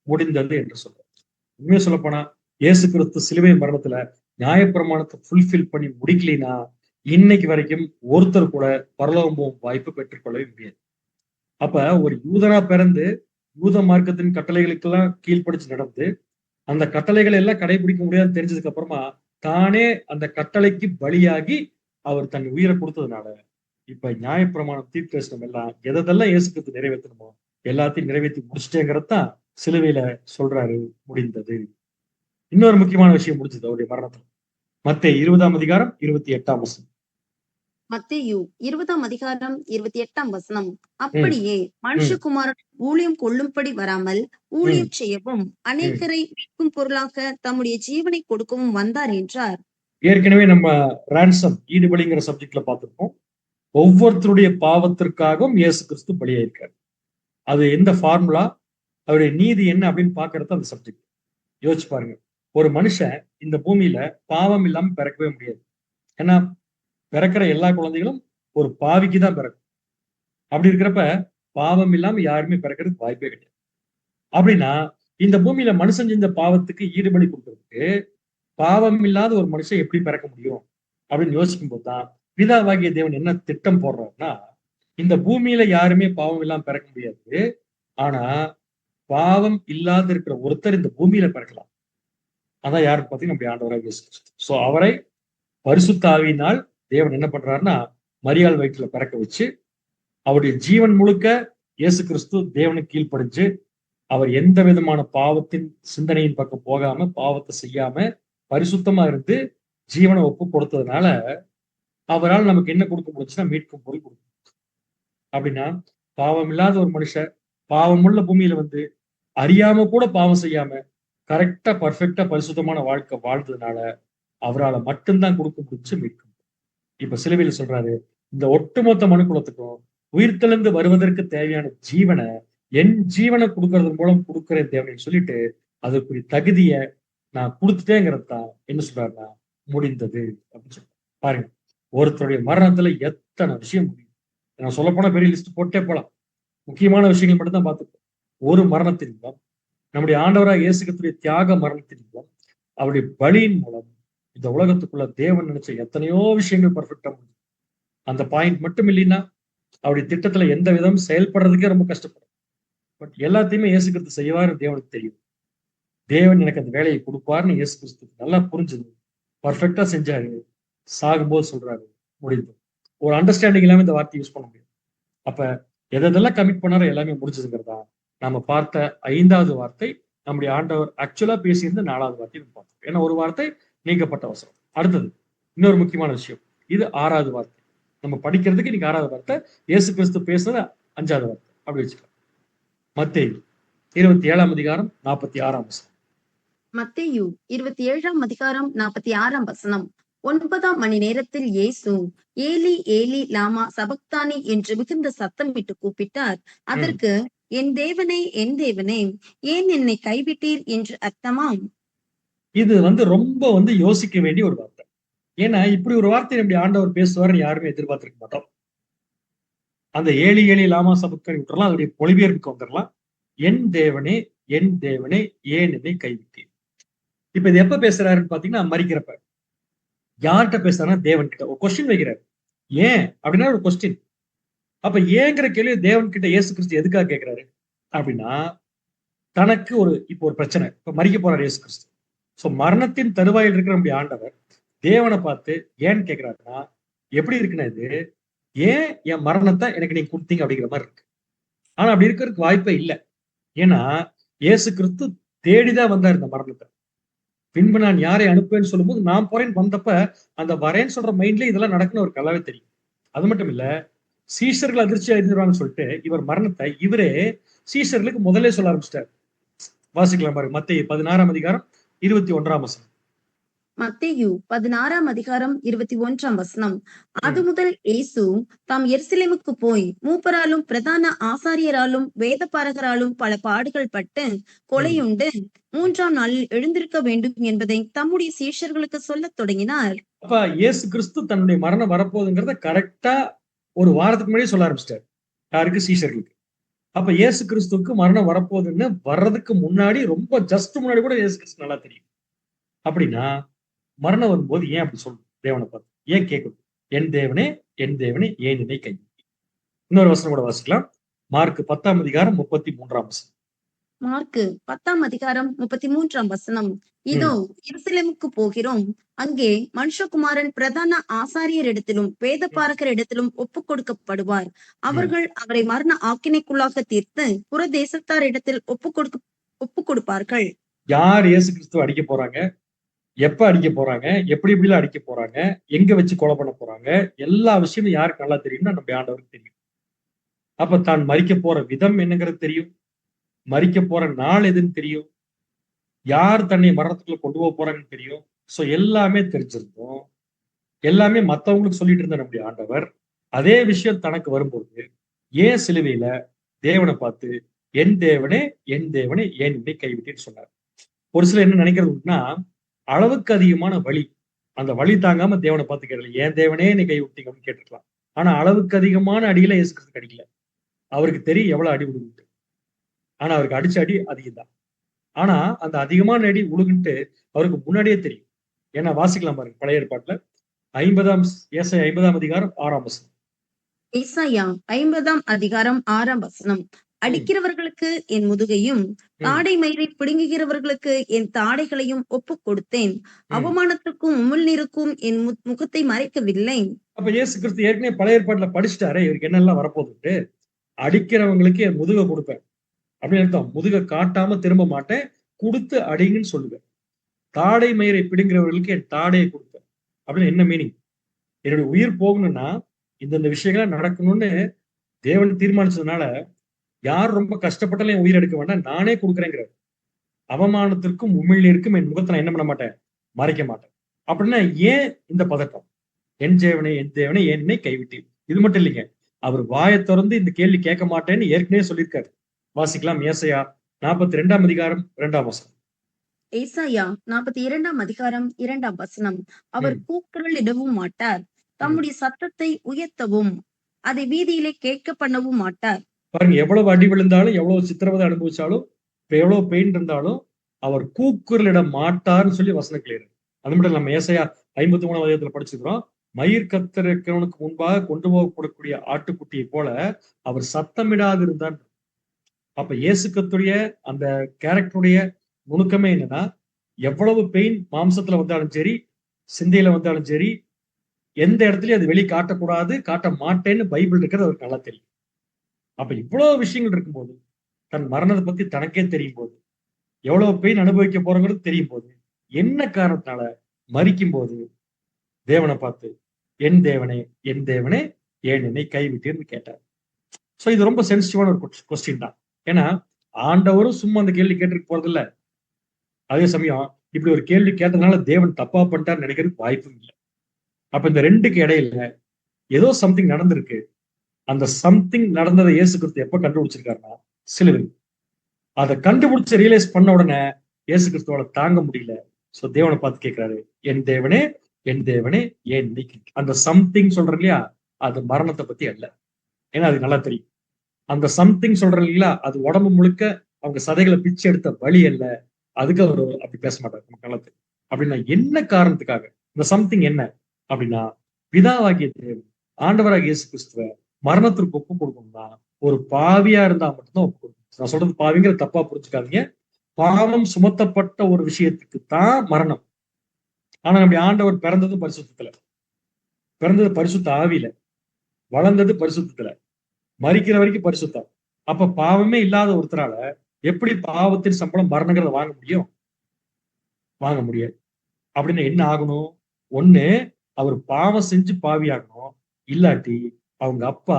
முடிந்தது என்று சொல்றாரு. உண்மையை சொல்ல போனா இயேசு கிறிஸ்து சிலுவை மரணத்துல நியாயப்பிரமாணத்தை ஃபுல்ஃபில் பண்ணி முடிக்கலைன்னா இன்னைக்கு வரைக்கும் ஒருத்தர் கூட பரலோகம் போகும் வாய்ப்பு பெற்றுக்கொள்ளவே முடியாது. அப்ப ஒரு யூதனா பிறந்து யூத மார்க்கத்தின் கட்டளைகளுக்கெல்லாம் கீழ்ப்படிச்சு நடந்து அந்த கட்டளைகளை எல்லாம் கடைபிடிக்க முடியாதுன்னு தெரிஞ்சதுக்கு அப்புறமா தானே அந்த கட்டளைக்கு பலியாகி அவர் தன் உயிரை கொடுத்ததுனால இப்ப நியாயப்பிரமாணம் தீர்க்கதரிசனம் எல்லாம் எதெல்லாம் இயேசு கிறிஸ்து நிறைவேற்றணுமோ எல்லாத்தையும் நிறைவேற்றி முடிச்சிட்டேங்கிறதான் சிலுவையில சொல்றாரு, முடிந்தது. இன்னொரு முக்கியமான விஷயம் முடிஞ்சது அவருடைய மரணத்துல. மத்தேயு 20ஆம் அதிகாரம் 28ஆம் வசனம். மத்தேயு 20ஆம் அதிகாரம் 28ஆம் வசனம். அப்படியே மனுஷகுமாரன் ஊழியம் கொள்ளும்படி வராமல் ஊழியம் செய்யவும் அநேகரை மீட்கும் பொருளாக தம்முடைய ஜீவனை கொடுக்கவும் வந்தார் என்றார். ஏற்கனவே நம்ம ரான்சம் ஈடுபலிங்கிற சப்ஜெக்ட்ல பார்த்திருப்போம். ஒவ்வொருத்தருடைய பாவத்திற்காகவும் இயேசு கிறிஸ்து பலியாயிருக்காரு. அது எந்த ஃபார்முலா, அவருடைய நீதி என்ன அப்படின்னு பாக்குறது அந்த சப்ஜெக்ட். யோசிச்சு பாருங்க, ஒரு மனுஷன் இந்த பூமியில பாவம் இல்லாம பிறக்கவே முடியாது. ஏன்னா பிறக்கிற எல்லா குழந்தைகளும் ஒரு பாவிக்கு தான் பிறக்கும். அப்படி இருக்கிறப்ப பாவம் இல்லாம யாருமே பிறக்கிறதுக்கு வாய்ப்பே கிடையாது. அப்படின்னா இந்த பூமியில மனுஷன் செஞ்ச பாவத்துக்கு ஈடுபலி கொடுக்கறதுக்கு பாவம் இல்லாத ஒரு மனுஷன் எப்படி பிறக்க முடியும் அப்படின்னு யோசிக்கும் போதுதான் பிதாவாகிய தேவன் என்ன திட்டம் போடுறாருன்னா, இந்த பூமியில யாருமே பாவம் இல்லாம பிறக்க முடியாது. ஆனா பாவம் இல்லாத இருக்கிற ஒருத்தர் இந்த பூமியில பிறக்கலாம். அதான் யாருக்கு பார்த்தீங்கன்னா நம்முடைய ஆண்டவராக இயேசு கிறிஸ்து. சோ அவரை பரிசுத்த ஆவியினால் தேவன் என்ன பண்றாருன்னா மரியாள் வயிற்றுல பிறக்க வச்சு அவருடைய ஜீவன் முழுக்க இயேசு கிறிஸ்து தேவனுக்கு கீழ்ப்படிஞ்சு அவர் எந்த விதமான பாவத்தின் சிந்தனையின் பக்கம் போகாம பாவத்தை செய்யாம பரிசுத்தமா இருந்து ஜீவனை ஒப்பு கொடுத்ததுனால அவரால் நமக்கு என்ன கொடுக்க முடிச்சுன்னா மீட்கும் பொருள் கொடுக்க. அப்படின்னா பாவம் இல்லாத ஒரு மனுஷன் பாவமுள்ள பூமியில வந்து அறியாம கூட பாவம் செய்யாம கரெக்டா பர்ஃபெக்டா பரிசுத்தமான வாழ்க்கை வாழ்ந்ததுனால அவரால் மட்டும்தான் கொடுக்க முடிச்சு மீட்கும். இப்ப சிலுவையில் சொல்றாரு, இந்த ஒட்டுமொத்த மனுக்குலத்துக்கும் உயிர்த்தெழுந்து வருவதற்கு தேவையான ஜீவனை என் ஜீவனை கொடுக்கறது மூலம் கொடுக்கிறேன் தேவனை சொல்லிட்டு அதுக்குரிய தகுதியை நான் கொடுத்துட்டேங்கிறது தான் என்ன சொல்றாருன்னா முடிந்தது அப்படின்னு சொல்றாரு. பாருங்க, ஒருத்தருடைய மரணத்துல எத்தனை விஷயம் முடியும். நான் சொல்ல போனா பெரிய லிஸ்ட் போட்டே போலாம். முக்கியமான விஷயங்கள் மட்டும் தான் பார்த்துப்போம். ஒரு மரணத்தின் மூலம் நம்முடைய ஆண்டவராக இயேசு கிறிஸ்துவின் தியாக மரணத்தின் மூலம் அவருடைய பலியின் மூலம் இந்த உலகத்துக்குள்ள தேவன் நினைச்ச எத்தனையோ விஷயங்கள் பர்ஃபெக்டா முடியும். அந்த பாயிண்ட் மட்டும் இல்லைன்னா அவருடைய திட்டத்துல எந்த விதமும் செயல்படுறதுக்கே ரொம்ப கஷ்டப்படும். பட் எல்லாத்தையுமே இயேசு கிறிஸ்து செய்வாரு தேவனுக்கு தெரியும். தேவன் எனக்கு அந்த வேலையை கொடுப்பாருன்னு இயேசு கிறிஸ்து நல்லா புரிஞ்சது, பர்ஃபெக்டா செஞ்சாரு. சாகும்போது சொல்றாரு முடிந்தது. ஒரு அண்டர்ஸ்டாண்டிங் இல்லாம இந்த வார்த்தை யூஸ் பண்ண முடியும். அப்ப எதெல்லாம் கமிட் பண்ணாரோ எல்லாமே முடிஞ்சதுங்கிறதா நாம பார்த்த 5வது வார்த்தை. நம்முடைய ஆண்டவர் ஆக்சுவலா பேசியிருந்த 4வது வார்த்தை பார்த்தோம். ஏன்னா ஒரு வார்த்தை நீக்கப்பட்ட அவசரம். அடுத்தது இன்னொரு முக்கியமான விஷயம், இது 6வது வார்த்தை. நம்ம படிக்கிறதுக்கு இன்னைக்கு 6வது வார்த்தை, இயேசு கிறிஸ்து பேசுனது 5வது வார்த்தை. அப்படி வச்சுக்கலாம். மத்தேயு 27ஆம் அதிகாரம் 46ஆம் வசனம். மத்தேயு 27ஆம் அதிகாரம் 46ஆம் வசனம். 9ஆம் மணி நேரத்தில் இயேசு ஏலி ஏலி லாமா சபக்தானி என்று மிகுந்த சத்தமிட்டு கூப்பிட்டார். அதற்கு என் தேவனே ஏன் என்னை கைவிட்டீர் என்று அர்த்தமாம். இது ரொம்ப யோசிக்க வேண்டிய ஒரு வார்த்தை. ஏன்னா இப்படி ஒரு வார்த்தை நம்முடைய ஆண்டவர் பேசுவார்னு யாருமே எதிர்பார்த்திருக்க மாட்டோம். அந்த ஏலி ஏலி லாமா சபக்தானி விட்டுறலாம், அதோடைய மொழிபெயர்ப்புக்கு வந்துடலாம். என் தேவனே ஏன் என்னை கைவிட்டீர். இப்ப இது எப்ப பேசுறாருன்னு பாத்தீங்கன்னா மரிக்கிறப்ப. யார்கிட்ட பேசுறாருன்னா தேவன் கிட்ட. ஒரு கொஸ்டின் வைக்கிறாரு, ஏன் அப்படின்னா ஒரு கொஸ்டின். அப்ப ஏங்கிற கேள்வி தேவன் கிட்ட இயேசு கிறிஸ்து எதுக்காக கேட்கிறாரு அப்படின்னா, தனக்கு இப்போ ஒரு பிரச்சனை, இப்ப மரிக்க போறாரு இயேசு கிறிஸ்து. சோ மரணத்தின் தருவாயில் இருக்கிற நம்முடைய ஆண்டவர் தேவனை பார்த்து ஏன்னு கேட்கிறாருன்னா, எப்படி இருக்குன்னா இது, ஏன் என் மரணத்தை எனக்கு நீங்க கொடுத்தீங்க அப்படிங்கிற மாதிரி இருக்கு. ஆனா அப்படி இருக்கிறதுக்கு வாய்ப்பே இல்லை. ஏன்னா இயேசு கிறிஸ்து தேடிதான் வந்தார் இந்த மரணத்தை. பின்பு நான் யாரை அனுப்புவேன்னு சொல்லும்போது நான் போறேன்னு வந்தப்ப அந்த வரேன்னு சொல்ற மைண்ட்ல இதெல்லாம் நடக்குன்னு ஒரு கல்லாவே தெரியும். அது மட்டும் இல்ல, சீஷர்கள் அதிர்ச்சியா இருந்துருவாங்கன்னு சொல்லிட்டு இவர் மரணத்தை இவரே சீஷர்களுக்கு முதல்ல சொல்ல ஆரம்பிச்சிட்டார். வாசிக்கலாம் பாருங்க, மத்தேயு 16ஆம் அதிகாரம் 21ஆம் வசனம். மத்தேயு 16ஆம் அதிகாரம் 21ஆம் வசனம். அது முதல் இயேசு தாம் எருசலேமுக்கு போய் மூப்பராலும் பிரதான ஆசாரியராலும் வேதபாரகராலும் பல பாடுகள் பட்டு கொலையுண்டு 3ஆம் நாளில் எழுந்திருக்க வேண்டும் என்பதை தம்முடைய சீஷர்களுக்கு சொல்லத் தொடங்கினார். அப்ப இயேசு கிறிஸ்து தன்னுடைய மரணம் வரப்போகுதுங்கிறத கரெக்டா ஒரு வாரத்துக்கு முன்னாடியே சொல்ல ஆரம்பிச்சிட்டார். யாருக்கு? சீஷர்களுக்கு. அப்ப இயேசு கிறிஸ்துவுக்கு மரணம் வரப்போகுதுன்னு வர்றதுக்கு முன்னாடி, ரொம்ப ஜஸ்ட் முன்னாடி கூட இயேசு கிறிஸ்து நல்லா தெரியும். அப்படின்னா மரணம் வரும்போது ஏன் அப்படி சொல்லணும்? தேவனை பார்த்து ஏன் கேட்கணும்? என் தேவனே ஏன் என்னை கைவிட்டீர். இன்னொரு வசனம் கூட வாசிக்கலாம். மார்க் 10ஆம் அதிகாரம் 33ஆம் வசனம். மார்க் 10ஆம் அதிகாரம் 33ஆம் வசனம். இதோ எருசலேமுக்கு போகிறோம், அங்கே மனுஷகுமாரன் பிரதான ஆசாரியரிடத்திலும் வேதபாரகரிடத்திலும் ஒப்புக் கொடுக்கப்படுவார். அவர்கள் அவரை மரண ஆக்கினைக்குள்ளாக தீர்த்து புற தேசத்தாரிடத்தில் ஒப்புக் கொடுப்பார்கள். யார் இயேசு கிறிஸ்துவ அடிக்க போறாங்க, எப்ப அடிக்க போறாங்க, எப்படி எப்படிலாம் அடிக்க போறாங்க, எங்க வச்சு கொலை பண்ண போறாங்க, எல்லா விஷயமும் யாருக்கு நல்லா தெரியும்னா நம்ம ஆண்டவருக்கு தெரியும். அப்ப தான் மரிக்க போற விதம் என்னங்கிறது தெரியும், மரிக்க போற நாள் எதுன்னு தெரியும், யார் தன்னை மரணத்துக்குள்ள கொண்டு போக போறாங்கன்னு தெரியும். சோ எல்லாமே தெரிஞ்சிருந்தோம். எல்லாமே மத்தவங்களுக்கு சொல்லிட்டு இருந்த நம்முடைய ஆண்டவர் அதே விஷயம் தனக்கு வரும்போது ஏன் சிலுவையில தேவனை பார்த்து என் தேவனே ஏன் என்னை கைவிட்டேன்னு சொன்னார். ஒரு சிலர் என்ன நினைக்கிறதுன்னா, அளவுக்கு அதிகமான வலி, அந்த வலி தாங்காம தேவனை பார்த்து கேட்கல, ஏன் தேவனே என்னை கை விட்டீங்க அப்படின்னு கேட்டுருக்கலாம். ஆனா அளவுக்கு அதிகமான அடியில இயேசு கிறிஸ்து அடிக்கல. அவருக்கு தெரியும் எவ்வளவு அடி விழுகுன்ட்டு. ஆனா அவருக்கு அடிச்ச அடி அதிகம் தான். ஆனா அந்த அதிகமான அடி உழுகுன்ட்டு அவருக்கு முன்னாடியே தெரியும். ஏன்னா வாசிக்கலாம் பாருங்க, பழைய ஏற்பாட்டுல 50ஆம் அதிகாரம் 6ஆம் வசனம். ஏசாயா 50ஆம் அதிகாரம் 6ஆம் வசனம். அடிக்கிறவர்களுக்கு என் முதுகையும் தாடை மயிரை பிடுங்குகிறவர்களுக்கு என் தாடைகளையும் ஒப்புக் கொடுத்தேன். அவமானத்துக்கும் உமிழ்நீருக்கும் என் முகத்தை மறைக்கவில்லை. அப்ப இயேசு கிறிஸ்து ஏற்கனவே பழைய ஏற்பாட்டுல படிச்சுட்டாரே இவருக்கு என்னெல்லாம் வரப்போகுது. அடிக்கிறவங்களுக்கு என் முதுகை கொடுப்பேன் அப்படின்னு அர்த்தம். முதுகை காட்டாம திரும்ப மாட்டேன், கொடுத்து அடிங்கன்னு சொல்லுவேன். தாடை மயிரை பிடுங்கிறவர்களுக்கு என் தாடையை கொடுப்பேன் அப்படின்னு என்ன மீனிங்? என்னுடைய உயிர் போகணும்னா இந்த விஷயங்கள்லாம் நடக்கணும்னு தேவன் தீர்மானிச்சதுனால யார் ரொம்ப கஷ்டப்பட்டாலும் என் உயிர் எடுக்க வேண்டாம், நானே கொடுக்குறேங்கிறார். அவமானத்திற்கும் உமிழ்நீருக்கும் என் முகத்தை நான் என்ன பண்ண மாட்டேன், மறைக்க மாட்டேன். அப்படின்னா ஏன் இந்த பதட்டம்? என் தேவனே என்னை கைவிட்டீர். இது மட்டும் இல்லைங்க, அவர் வாயை திறந்து இந்த கேள்வி கேட்க மாட்டேன்னு ஏற்கனவே சொல்லியிருக்காரு. வாசிக்கலாம். ஏசாயா 42ஆம் அதிகாரம் 2ஆம் வசனம். ஏசாயா 42ஆம் அதிகாரம் 2ஆம் வசனம். அவர் கூக்குரலிடவும் மாட்டார், தம்முடைய சத்தத்தை உயர்த்தவும் அதை வீதியிலே கேட்க பண்ணவும் மாட்டார். பாருங்க, எவ்வளவு அடி விழுந்தாலும், எவ்வளவு சித்திரவதை அனுபவிச்சாலும், இப்ப எவ்வளவு பெயின் இருந்தாலும் அவர் கூக்குரலிட மாட்டார்னு சொல்லி வசனம் கிளியர். அது மட்டும் நம்ம ஏசாயா 53ஆம் அதிகாரத்துல படிச்சிருக்கிறோம். மயிர் கத்தரிக்கிறவனுக்கு முன்பாக கொண்டு போகப்படக்கூடிய ஆட்டுக்குட்டியை போல அவர் சத்தமிடாது இருந்தார். அப்ப இயேசு கிறிஸ்துடைய அந்த கேரக்டருடைய நுணுக்கமே என்னன்னா, எவ்வளவு பெயின் மாம்சத்துல வந்தாலும் சரி, சிந்தையில வந்தாலும் சரி, எந்த இடத்துலயும் அது வெளியே காட்டக்கூடாது, காட்ட மாட்டேன்னு பைபிள் இருக்கிறது அவருக்கு நல்லா தெரியும். அப்ப இவ்வளவு விஷயங்கள் இருக்கும்போது, தன் மரணத்தை பத்தி தனக்கே தெரியும் போது, எவ்வளவு பெயின் அனுபவிக்க போறோங்கிறது தெரியும் போது, என்ன காரணத்தினால மரிக்கும் போது தேவனை பார்த்து, என் தேவனே, என் தேவனே, ஏன் என்னை கைவிட்டீர்னு கேட்டார். சோ இது ரொம்ப சென்சிட்டிவான ஒரு கொஸ்டின் தான். ஏன்னா ஆண்டவரும் சும்மா அந்த கேள்வி கேட்டுட்டு போறது இல்ல. அதே சமயம் இப்படி ஒரு கேள்வி கேட்டதுனால தேவன் தப்பா பண்ணிட்டான்னு நினைக்கிறதுக்கு வாய்ப்பும் இல்லை. அப்ப இந்த ரெண்டுக்கு இடையில ஏதோ சம்திங் நடந்திருக்கு. அந்த சம்திங் நடந்ததை இயேசு கிறிஸ்து எப்ப கண்டுபிடிச்சிருக்காருன்னா சிலுவை. அதை கண்டுபிடிச்சு ரியலைஸ் பண்ண உடனே இயேசு கிறிஸ்துவால தாங்க முடியல. சோ தேவனை பார்த்து கேட்கிறாரு, என் தேவனே, என் தேவனே, ஏன் நீக்கி. அந்த சம்திங் சொல்ற இல்லையா, அது மரணத்தை பத்தி அல்ல. ஏன்னா அது நல்லா தெரியும். அந்த சம்திங் சொல்ற இல்லையா, அது உடம்பு முழுக்க அவங்க சதைகளை பிச்சு எடுத்த வழி அல்ல. அதுக்கு அவர் அப்படி பேச மாட்டார். நமக்கு நல்லா தெரியும். அப்படின்னா என்ன காரணத்துக்காக இந்த சம்திங் என்ன அப்படின்னா, பிதாவாகிய தேவன் ஆண்டவராகிய இயேசு கிறிஸ்துவ மரணத்திற்கு ஒப்பு கொடுக்கணும்னா ஒரு பாவியா இருந்தா மட்டும்தான் ஒப்பு கொடுக்கணும். நான் சொல்றது பாவிங்கிற தப்பா புரிஞ்சுக்காதீங்க. பாவம் சுமத்தப்பட்ட ஒரு விஷயத்துக்கு தான் மரணம். ஆனா நம்முடைய ஆண்டவர் பிறந்தது பரிசுத்தத்துல, பிறந்தது பரிசுத்த ஆவியில, வளர்ந்தது பரிசுத்தத்துல, மரிக்கிற வரைக்கும் பரிசுத்தம். அப்ப பாவமே இல்லாத ஒருத்தரால எப்படி பாவத்தின் சம்பளம் மரணங்கிறத வாங்க முடியும்? வாங்க முடியாது. அப்படின்னு என்ன ஆகணும்? ஒண்ணு, அவர் பாவம் செஞ்சு பாவியாகணும். இல்லாட்டி அவங்க அப்பா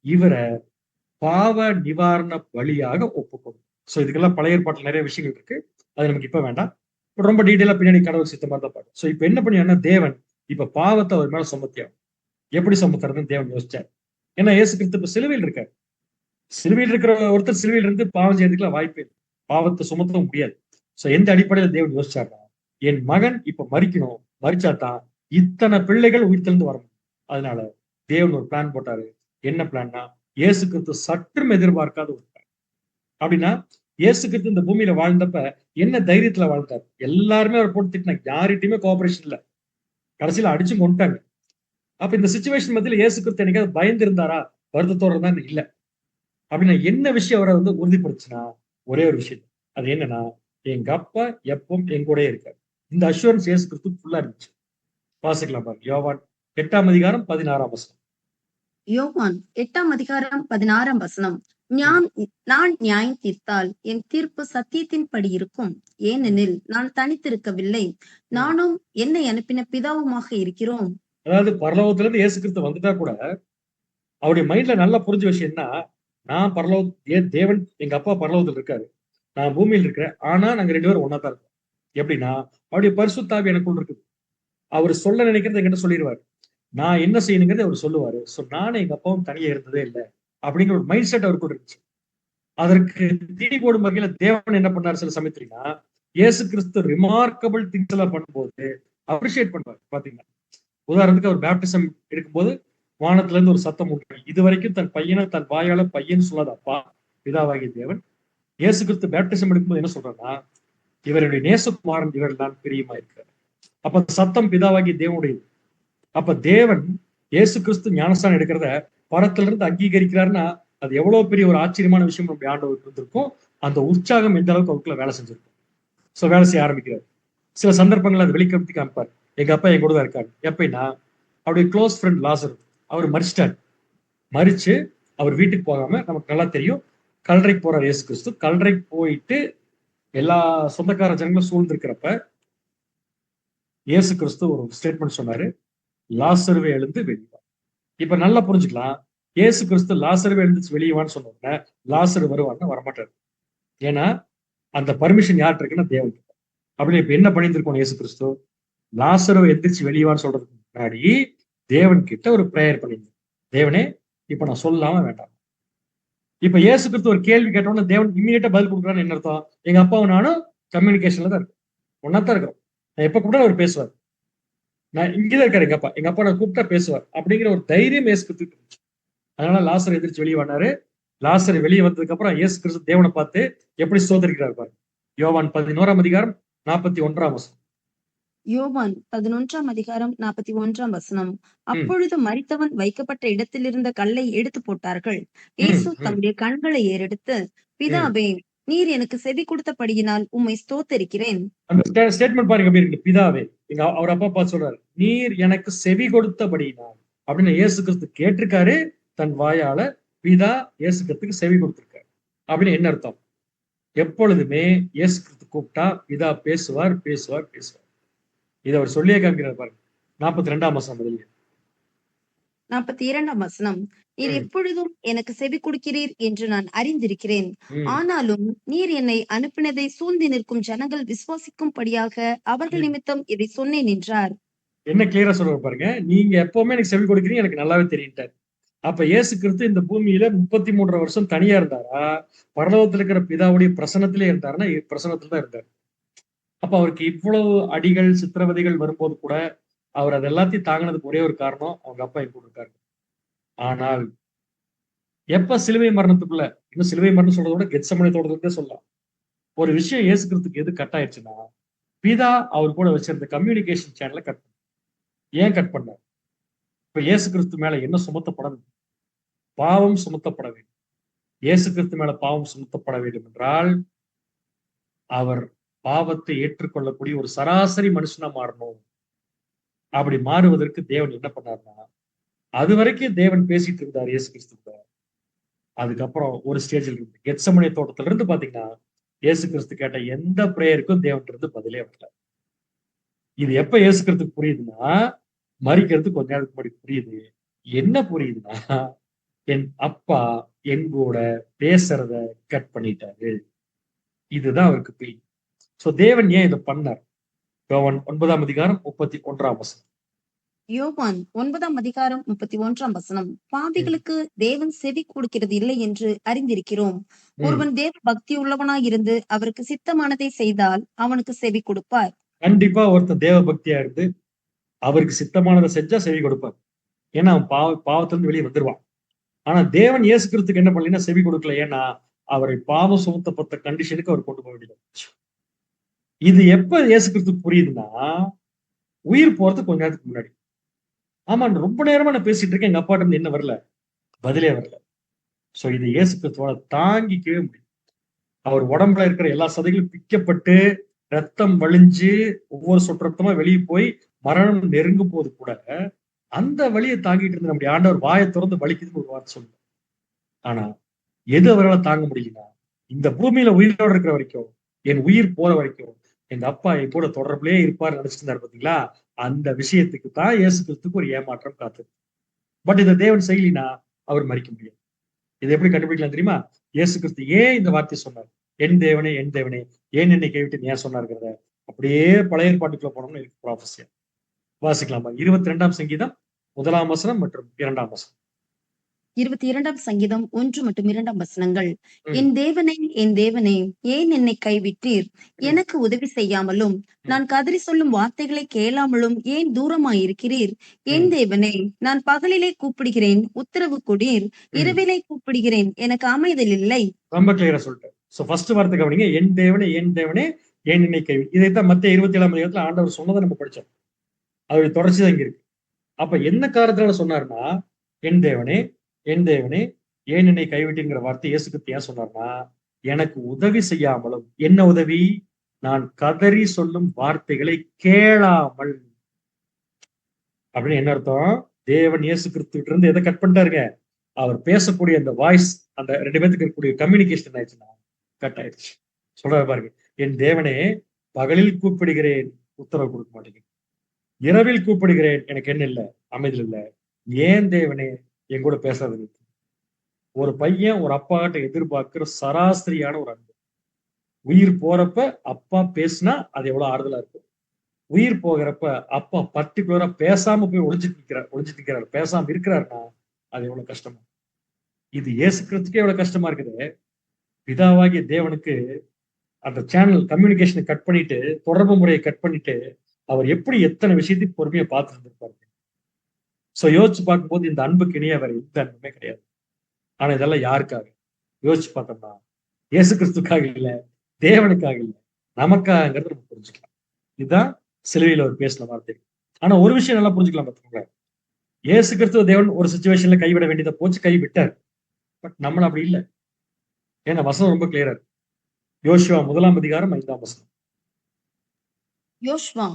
இவரை பாவ நிவாரண பலியாக ஒப்புக்கணும். சோ இதுக்கெல்லாம் பழைய ஏற்பாட்டில் நிறைய விஷயங்கள் இருக்கு. அது நமக்கு இப்ப வேண்டாம். ரொம்ப டீட்டெயிலா பின்னாடி கடவுள் சித்த மாதிரி தான் பார்க்கும். சோ இப்ப என்ன பண்ணியான்னா, தேவன் இப்ப பாவத்தை அவர் மேல சுமத்தியாகும். எப்படி சுமத்துறதுன்னு தேவன் யோசிச்சார். ஏன்னா இயேசு கிறிஸ்து இப்ப சிலுவையில் இருக்காரு. சிலுவையில் இருக்கிற ஒருத்தர் சிலுவையில் இருந்து பாவம் செய்யறதுக்குலாம் வாய்ப்பே இல்லை. பாவத்தை சுமத்தவும் முடியாது. சோ எந்த அடிப்படையில தேவன் யோசிச்சாருன்னா, என் மகன் இப்ப மரிக்கணும், மரிச்சாதான் இத்தனை பிள்ளைகள் உயிர்த்தெழுந்து வரணும். அதனால தேவன் ஒரு பிளான் போட்டாரு. என்ன பிளான்னா, இயேசு கிறிஸ்து சற்றும் எதிர்பார்க்காத ஒரு பிளான். அப்படின்னா இயேசு கிறிஸ்து இந்த பூமியில வாழ்ந்தப்ப என்ன தைரியத்துல வாழ்ந்தார்? எல்லாருமே அவர் போட்டு திட்டினாங்க. யார்கிட்டயுமே கோஆபரேஷன் இல்ல. கடைசியில அடிச்சு கொண்டுட்டாங்க. அப்ப இந்த சிச்சுவேஷன் மத்தியில இயேசு கிறிஸ்து என்னைக்காவது பயந்து இருந்தாரா? வருத்தத்தோட தான் இல்ல. அப்படின்னா என்ன விஷயம் அவரை உறுதிப்படுச்சுன்னா, ஒரே ஒரு விஷயம். அது என்னன்னா, எங்க அப்பா எப்பவும் என் கூட இருக்காரு. இந்த அஷூரன்ஸ் இயேசு கிறிஸ்து ஃபுல்லா இருந்துச்சு. வாசிக்கலாம் பாருங்க. யோவான் 8ஆம் அதிகாரம் 16ஆம் வசனம். யோவான் 8ஆம் அதிகாரம் 16ஆம் வசனம். நான் நியாயம் தீர்த்தால் என் தீர்ப்பு சத்தியத்தின்படி இருக்கும். ஏனெனில் நான் தனித்திருக்கவில்லை, நானும் என்னை அனுப்பின பிதாவுமாக இருக்கிறோம். அதாவது பரலோகத்துல இருந்து இயேசு கிறிஸ்து வந்துட்டா கூட அவருடைய மைண்ட்ல நல்லா புரிஞ்ச விஷயம் என்ன, நான் தேவன் எங்க அப்பா பரலோகத்துல இருக்காரு, நான் பூமியில் இருக்கிறேன். ஆனா நாங்க 2 பேரும் ஒன்னா தான் இருக்கோம். எப்படின்னா அவருடைய பரிசுத்தாவி எனக்குள்ள இருக்குது. அவர் சொல்ல நினைக்கிறது என்கிட்ட சொல்லிடுவாரு. நான் என்ன செய்யணுங்கிறது அவர் சொல்லுவாரு. சோ நானும் எங்க அப்பாவும் தனியா இருந்ததே இல்லை அப்படிங்கிற ஒரு மைண்ட் செட் அவருக்குள்ள இருந்துச்சு. அதற்கு தீ போடும் வகையில தேவன் என்ன பண்ணாரு சில சமயத்துலன்னா, இயேசு கிறிஸ்து ரிமார்க்கபிள் திங்ஸ் எல்லாம் பண்ணும்போது அப்ரிஷியேட் பண்ணுவார். பாத்தீங்கன்னா உதாரணத்துக்கு அவர் பேப்டிசம் எடுக்கும்போது வானத்துல இருந்து ஒரு சத்தம் உண்டு. இது வரைக்கும் தன் பையனை தன் வாயால பையன் சொல்லாத அப்பா பிதாவாகிய தேவன் இயேசு கிறிஸ்து பேப்டிசம் எடுக்கும்போது என்ன சொல்றாருன்னா, இவருடைய நேசகுமாரன் இவர் தான் பிரியமா இருக்கிறார். அப்ப சத்தம் பிதாவாகிய தேவனுடையது. அப்ப தேவன் இயேசு கிறிஸ்து ஞானஸ்தானம் எடுக்கிறத பரத்துல இருந்து அங்கீகரிக்கிறாருன்னா அது எவ்வளவு பெரிய ஒரு ஆச்சரியமான விஷயம் நம்முடைய ஆண்டவருக்கு இருந்திருக்கும். அந்த உற்சாகம் எந்த அளவுக்கு அவருக்குள்ள வேலை செஞ்சிருக்கும். சோ வேலை செய்ய ஆரம்பிக்கிறார். சில சந்தர்ப்பங்கள் அது வெளிப்படுத்தி காமிப்பார். எங்க அப்பா என் கூட தான் இருக்காரு. எப்படின்னா அவருடைய க்ளோஸ் ஃப்ரெண்ட் லாசர் அவர் மரிச்சிட்டார். மரிச்சு அவர் வீட்டுக்கு போகாம நமக்கு நல்லா தெரியும் கல்லறைக்கு போறார் இயேசு கிறிஸ்து. கல்லறைக்கு போயிட்டு எல்லா சொந்தக்கார ஜனங்களும் சூழ்ந்திருக்கிறப்ப இயேசு கிறிஸ்து ஒரு ஸ்டேட்மெண்ட் சொன்னாரு, லாசருவே எழுந்து வெளிவா. இப்ப நல்லா புரிஞ்சுக்கலாம், இயேசு கிறிஸ்து லாசருவே எழுந்துச்சு வெளியவான்னு சொன்ன லாசரு வருவான்னு வரமாட்டாரு. ஏன்னா அந்த பர்மிஷன் யார்கிட்ட இருக்குன்னா தேவன். அப்படி இப்ப என்ன பண்ணியிருக்கோம் இயேசு கிறிஸ்து, லாசருவை எந்திரிச்சு வெளியவான்னு சொல்றதுக்கு முன்னாடி தேவன் கிட்ட ஒரு பிரேயர் பண்ணியிருந்தோம். தேவனே, இப்ப நான் சொல்லாம வேண்டாம். இப்ப இயேசு கிறிஸ்து ஒரு கேள்வி கேட்டோம்னா தேவன் இம்மீடியட்டா பதில் கொடுக்குறான்னு என்ன அர்த்தம்? எங்க அப்பாவும் நானும் கம்யூனிகேஷன்ல தான் இருக்கோம். ஒன்னாத்தான் இருக்கிறோம். நான் எப்ப கூப்பிட்டா அவர் பேசுவார். நான் இங்கதான் இருக்காரு எங்க அப்பா. எங்க அப்பா நான் கூப்பிட்டா பேசுவார். அப்படிங்கிற ஒரு தைரியம் இயேசு கிறிஸ்துக்கு இருந்துச்சு. அதனால லாசர் எந்திரிச்சு வெளியே வந்தாரு. லாசர் வெளியே வந்ததுக்கு அப்புறம் இயேசு கிறிஸ்து தேவனை பார்த்து எப்படி ஸ்தோத்திரிக்கிறார் பாருங்க. யோவான் 11ஆம் அதிகாரம் 41ஆம் வசனம். யோவான் 11ஆம் அதிகாரம் 41ஆம் வசனம். ம், அப்பொழுது மரித்தவன் வைக்கப்பட்ட இடத்திலிருந்த கல்லை எடுத்து போட்டார்கள். ம், இயேசு ம், தம்முடைய கண்களை ஏறெடுத்து, ம். பிதாவே, நீர் எனக்கு செவி கொடுத்தபடியினால் உம்மை ஸ்தோத்தரிக்கிறேன். அந்த ஸ்டேட்மெண்ட் பாருங்க எப்படி இருக்கு. பிதாவே, எங்க அவர் அப்பா பார்த்து சொல்றாரு, நீர் எனக்கு செவி கொடுத்தபடியினால் அப்படின்னு இயேசு கிறிஸ்து கேட்டிருக்காரு தன் வாயால. பிதா இயேசு கிறிஸ்துக்கு செவி கொடுத்திருக்காரு அப்படின்னு என்ன அர்த்தம்? எப்பொழுதுமே இயேசு கிறிஸ்து கூப்பிட்டா பிதா பேசுவார், பேசுவார், பேசுவார். இதை அவர் சொல்லியே காமிக்கிறார் பாருங்க. 42ஆம் வசனம் முதல்ல. 42ஆம் வசனம். நீர் ம், எப்பொழுதும் எனக்கு செவி கொடுக்கிறீர் என்று நான் அறிந்திருக்கிறேன். ம், ஆனாலும் நீர் என்னை அனுப்பினதை சூழ்ந்து நிற்கும் ஜனங்கள் விசுவாசிக்கும்படியாக அவர்கள் ம். நிமித்தம் இதை சொன்னேன் என்றார். என்ன கிளியரா சொல்றாரு பாருங்க. நீங்க எப்பவுமே எனக்கு செவி கொடுக்குறீங்க, எனக்கு நல்லாவே தெரியும். அப்ப இயேசு கிறிஸ்து இந்த பூமியில 33 வருஷம் தனியா இருந்தாரா? பரலோகத்துல இருக்கிற பிதாவுடைய பிரசன்னத்திலே இருந்தாருன்னா, பிரசன்னத்துல தான் இருந்தார். அப்ப அவருக்கு இவ்வளவு அடிகள், சித்திரவதைகள் வரும்போது கூட, அவர் அது எல்லாத்தையும் தாங்கினதுக்கு ஒரே ஒரு காரணம், அவங்க அப்பா என் கூட இருக்காரு. ஆனால் எப்ப சிலுவை மரணத்துக்குள்ள, இன்னும் சிலுவை மரணம் சொல்றத விட கெத்செமனே தோட்டத்துக்குள்ளே சொல்லலாம். ஒரு விஷயம் இயேசு கிறிஸ்துக்கு எது கட் ஆயிடுச்சுன்னா, பிதா அவர் கூட வச்சிருந்த கம்யூனிகேஷன் சேனல கட் பண்ணார். ஏன் கட் பண்ணார்? இப்ப இயேசு கிறிஸ்து மேல என்ன சுமத்தப்படணும்? பாவம் சுமத்தப்பட வேண்டும். இயேசு கிறிஸ்து மேல பாவம் சுமத்தப்பட வேண்டும் என்றால், அவர் பாவத்தை ஏற்றுக்கொள்ளக்கூடிய ஒரு சராசரி மனுஷனா மாறணும். அப்படி மாறுவதற்கு தேவன் என்ன பண்ணாருன்னா, அதுவரைக்கும் தேவன் பேசிட்டு இருந்தார் இயேசு கிறிஸ்து கூட. அதுக்கப்புறம் ஒரு ஸ்டேஜ்ல இருந்து கெத்செமனே தோட்டத்துல இருந்து பாத்தீங்கன்னா, இயேசு கிறிஸ்து கேட்ட எந்த பிரேயருக்கும் தேவன் இருந்து பதிலே வரல. இது எப்ப இயேசு கிறிஸ்துக்கு புரியுதுன்னா, மரிக்கிறதுக்கு கொஞ்ச நேரத்துக்கு முன்னாடி புரியுது. என்ன புரியுதுன்னா, என் அப்பா என் கூட பேசுறத கட் பண்ணிட்டாரு. இதுதான் அவருக்கு புரியுது. சோ தேவன் ஏன் இதை பண்ணார்? யோவான் 9ஆம் அதிகாரம் 31ஆம் வசனம். யோவான் 9ஆம் அதிகாரம் 31ஆம் வசனம். ம், பாவிகளுக்கு தேவன் செவி கொடுக்கிறது இல்லை என்று அறிந்திருக்கிறோம். ம். ஒருவன் தேவ பக்தி உள்ளவனாய் இருந்து அவருக்கு சித்தமானதை செய்தால் அவனுக்கு செவி கொடுப்பார். கண்டிப்பா ஒருத்தன் தேவ பக்தியா இருந்து அவருக்கு சித்தமானதை செஞ்சா செவி கொடுப்பார். ஏன்னா அவன் பாவத்துல இருந்து வெளியே வந்துருவான். ஆனா தேவன் இயேசு கிறிஸ்துக்கு என்ன பண்ணலைன்னா செவி கொடுக்கல. ஏன்னா அவரை பாவம் சுமத்தப்பட்ட கண்டிஷனுக்கு அவர் கொண்டு போக வேண்டியது. இது எப்ப இயேசு கிறிஸ்துக்கு புரியுதுன்னா, உயிர் போறதுக்கு கொஞ்ச நேரத்துக்கு முன்னாடி. ஆமா, ரொம்ப நேரமா நான் பேசிட்டு இருக்கேன். எங்க அப்பாட்ட இருந்து என்ன வரல? பதிலே வரல. சோ இது இயேசு கிறிஸ்துவால தாங்கிக்கவே முடியும். அவர் உடம்புல இருக்கிற எல்லா சதைகளும் பிக்கப்பட்டு, ரத்தம் வழிஞ்சு, ஒவ்வொரு சொட்டு ரத்தமா வெளியே போய் மரணம் நெருங்கும் போது கூட, அந்த வலியை தாங்கிட்டு இருந்த நம்முடைய ஆண்டவர் வாயை திறந்து வலிக்குதுன்னு ஒரு வார்த்தை சொல்லுவார். ஆனா எது அவரால தாங்க முடியலன்னா, இந்த பூமியில உயிரோட இருக்கிற வரைக்கும், என் உயிர் போற வரைக்கும், எங்க அப்பா என் கூட தொடர்பிலே இருப்பார் நினைச்சிட்டு இருந்தாரு பாத்தீங்களா? அந்த விஷயத்துக்கு தான் இயேசு கிறிஸ்துக்கு ஒரு ஏமாற்றம் காத்தது. பட் இதை தேவன் செய்யலினா அவர் மரிக்க முடியாது. இதை எப்படி கண்டுபிடிக்கலாம் தெரியுமா? இயேசு கிறிஸ்து ஏன் இந்த வார்த்தையை சொன்னார்? என் தேவனே, என் தேவனே, ஏன் என்னை கைவிட்டு ஏன் சொன்னாருங்கிறத அப்படியே பழைய ஏற்பாட்டுக்குள்ள போனோம்னு இருக்கு ப்ராஃபஸியா. வாசிக்கலாமா? 22ஆம் சங்கீதம் 1ஆம் வசனம் மற்றும் 2ஆம் வசனம். 22ஆம் சங்கீதம் 1 மற்றும் 2ஆம் வசனங்கள். ம், என் தேவனே, என் தேவனே, ஏன் என்னை கைவிட்டீர்? ம், எனக்கு உதவி செய்யாமலும் ம், நான் கதறி சொல்லும் வார்த்தைகளை கேளாமலும் ஏன் தூரமாயிருக்கிறீர்? என் ம். தேவனே, நான் பகலிலே கூப்பிடுகிறேன், உத்தரவு கொடீர். ம். இரவிலே கூப்பிடுகிறேன், எனக்கு அமைதல் இல்லை. ரொம்ப கிளியரா சொல்லிட்டேன். சோ ஃபர்ஸ்ட் வார்த்தை கவனிங்க. என் தேவனே, ஏன் என்னை கைவி. இதைத்தான் மத்தேயு 27ஆம் அதிகாரத்துல ஆண்டவர் சொன்னதை நம்ம படிச்சோம். அதோட தொடர்ச்சி தான் இங்க இருக்கு. அப்ப என்ன காரணத்தினால சொன்னாருன்னா, என் தேவனே, என் தேவனே, ஏன் என்னை கைவிட்டீங்கிற வார்த்தை இயேசு கிறிஸ்து ஏன் சொன்னார்னா, எனக்கு உதவி செய்யாமலும், என்ன உதவி? நான் கதறி சொல்லும் வார்த்தைகளை கேளாமல். அப்படின்னு என்ன அர்த்தம்? தேவன் இயேசு கிறிஸ்துவிட்ட இருந்து எதை கட் பண்ணிட்டாருங்க? அவர் பேசக்கூடிய அந்த வாய்ஸ், அந்த 2 பேத்துக்கு இருக்கக்கூடிய கம்யூனிகேஷன் ஆயிடுச்சுன்னா கட் ஆயிடுச்சு. சொல்றாரு பாருங்க. என் தேவனே, பகலில் கூப்பிடுகிறேன், உத்தரவு கொடுக்க மாட்டேங்குது. இரவில் கூப்பிடுகிறேன், எனக்கு என்ன இல்ல? அமைதல் இல்ல. ஏன் தேவனே என் கூட பேசாத நிறுத்து. ஒரு பையன் ஒரு அப்பா கிட்ட எதிர்பார்க்கிற சராசரியான ஒரு அன்பு. உயிர் போறப்ப அப்பா பேசினா அது எவ்வளவு ஆறுதலா இருக்கும். உயிர் போகிறப்ப அப்பா பர்டிகுலரா பேசாம போய் ஒளிஞ்சிட்டு நிக்கிறார், பேசாம இருக்கிறாருன்னா அது எவ்வளவு கஷ்டமா. இது இயேசு கிறிஸ்துக்கே எவ்வளவு கஷ்டமா இருக்குது. பிதாவாகிய தேவனுக்கு அந்த சேனல் கம்யூனிகேஷனை கட் பண்ணிட்டு, தொடர்பு முறையை கட் பண்ணிட்டு, அவர் எப்படி எத்தனை விஷயத்தையும் பொறுமையா பார்த்துட்டு இருந்திருப்பாரு. சோ யோசிச்சு பார்க்கும்போது இந்த அன்புக்கு இணையா வேற எந்த அன்புமே கிடையாது. ஆனா இதெல்லாம் யாருக்காக? யோசிச்சு பார்த்தோம்னா இயேசு கிறிஸ்துக்காக இல்ல, தேவனுக்காக இல்ல, நமக்காகங்கிறத நம்ம புரிஞ்சுக்கலாம். இதுதான் சிலுவையில அவர் பேசின வார்த்தை. ஆனா ஒரு விஷயம் நல்லா புரிஞ்சுக்கலாம் பார்த்துக்கோங்க. இயேசு கிறிஸ்துவ தேவன் ஒரு சிச்சுவேஷன்ல கைவிட வேண்டியதை போச்சு, கை விட்டார். பட் நம்மள அப்படி இல்ல. ஏன்னா வசனம் ரொம்ப கிளியரா இருக்கு. யோசுவா 1 யோசுவா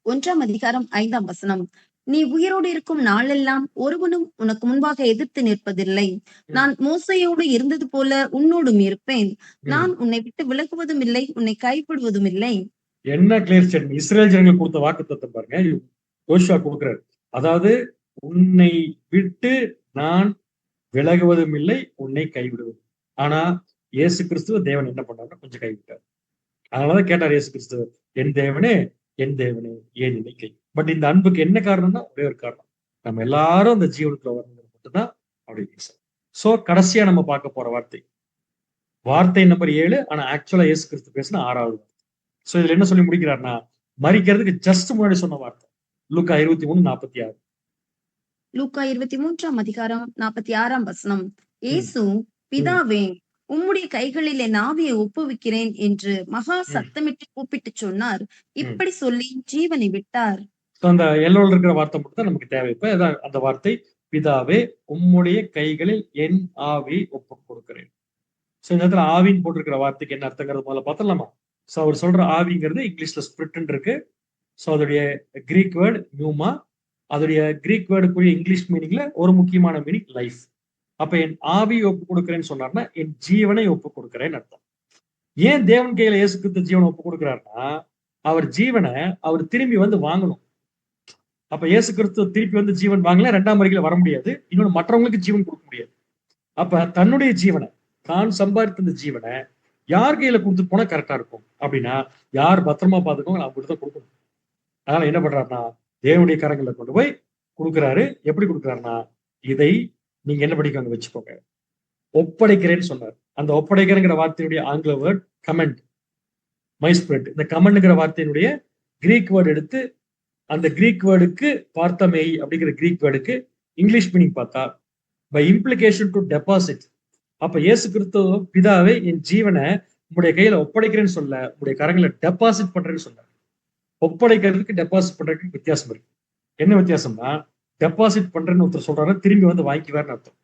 1 நீ உயிரோடு இருக்கும் நாளெல்லாம் ஒருவனும் உனக்கு முன்பாக எதிர்த்து நிற்பதில்லை. நான் மோசையோடு இருந்தது போல உன்னோடும் இருப்பேன். நான் உன்னை விட்டு விலகுவதும் இல்லை, உன்னை கைவிடுவதும் இல்லை. என்ன கிளியர் ஸ்டேட்மெண்ட். இஸ்ரேல் ஜனங்களுக்கு கொடுத்த வாக்குத்தத்தம் பாருங்க, யோசுவா கொடுக்கிறாரு. அதாவது உன்னை விட்டு நான் விலகுவதும் இல்லை, உன்னை கைவிடுவதும். ஆனா இயேசு கிறிஸ்துவ தேவன் என்ன பண்ணாருன்னா கொஞ்சம் கைவிட்டார். அதனாலதான் கேட்டார் இயேசு கிறிஸ்துவ, என் தேவனே ஏன் என்னை கை. பட் இந்த அன்புக்கு என்ன காரணம்னா ஒரே ஒரு காரணம், நம்ம எல்லாரும் அந்த ஜீவனுக்குள்ள வரணும் மட்டும்தான் அப்படி. சோ கடைசியா நம்ம பார்க்க போற வார்த்தை நம்பர் 7. ஆனா ஆக்சுவலா இயேசு கிறிஸ்து பேசின 6வது வார்த்தை. சோ இதுல என்ன சொல்லி முடிக்கிறாருன்னா, மரிக்கிறதுக்கு ஜஸ்ட் முன்னாடி சொன்ன வார்த்தை லூக்கா 23:46. லூக்கா 23:46 இயேசு, பிதாவே, உம்முடைய கைகளில் என் ஆவியை ஒப்புவிக்கிறேன் என்று மகா சத்தமிட்டு கூப்பிட்டு சொன்னார். இப்படி சொல்லி ஜீவனை விட்டார். அந்த எல்லோல இருக்கிற வார்த்தை மட்டும் தான் நமக்கு தேவை. இப்ப அந்த வார்த்தை, பிதாவே உம்முடைய கைகளில் என் ஆவியை ஒப்பு கொடுக்கிறேன். சோ இந்த இடத்துல ஆவின்னு போட்டிருக்கிற வார்த்தைக்கு என்ன அர்த்தங்கிறது முதல்ல பார்த்தலாமா? சோ அவர் சொல்ற ஆவிங்கிறது இங்கிலீஷ்ல ஸ்பிரிட்னு இருக்கு. சோ அதோடைய கிரீக் வேர்டு நியூமா. அதோடைய கிரீக் வேர்டுக்குரிய இங்கிலீஷ் மீனிங்ல ஒரு முக்கியமான மீனிங் லைஃப். அப்ப என் ஆவியை ஒப்பு கொடுக்கிறேன்னு சொன்னார்னா என் ஜீவனை ஒப்பு கொடுக்கிறேன்னு அர்த்தம். ஏன் தேவன் கையில இயேசு கிறிஸ்து ஜீவனை ஒப்பு கொடுக்கிறாருன்னா, அவர் ஜீவனை அவர் திரும்பி வந்து வாங்கணும். அப்ப இயேசு கிறிஸ்து திருப்பி வந்து ஜீவன் வாங்கல, 2ஆம் வருகையில வர முடியாது. இன்னொன்னு மற்றவங்களுக்கு ஜீவன் கொடுக்க முடியாது. அப்ப தன்னுடைய ஜீவனை, தான் சம்பாதித்த இந்த ஜீவனை யார் கையில கொடுத்துட்டு போனா கரெக்டா இருக்கும் அப்படின்னா, யார் பத்திரமா பாத்துக்கோங்க அவங்ககிட்ட தான் கொடுக்கணும். அதனால என்ன பண்றாருன்னா, தேவனுடைய கரங்களை கொண்டு போய் கொடுக்குறாரு. எப்படி கொடுக்குறாருன்னா, இதை நீங்க என்ன படிக்கவங்க வச்சுக்கோங்க, ஒப்படைக்கிறேன்னு சொன்னார். அந்த ஒப்படைக்கிறேங்கிற வார்த்தையுடைய ஆங்கில வேர்ட் கமெண்ட், மை ஸ்பிரிட். இந்த கமெண்ட்ங்கிற வார்த்தையினுடைய கிரீக் வேர்டு எடுத்து அந்த கிரீக் வேர்டுக்கு பார்த்தமேய் அப்படிங்கிற கிரீக் வேர்டுக்கு இங்கிலீஷ் மீனிங் பார்த்தா பை இம்ப்ளிகேஷன் டு டெபாசிட். அப்ப இயேசு கிறிஸ்து, பிதாவே என் ஜீவனை உங்களுடைய கையில ஒப்படைக்கிறேன்னு சொல்ல, உங்களுடைய கரங்களை டெபாசிட் பண்றேன்னு சொல்ல. ஒப்படைக்கிறதுக்கு டெபாசிட் பண்றதுக்கு வித்தியாசம் இருக்கு. என்ன வித்தியாசம்னா, டெபாசிட் பண்றேன்னு ஒருத்தர் சொல்றாரு, திரும்பி வந்து வாங்கிக்குவாருன்னு அர்த்தம்.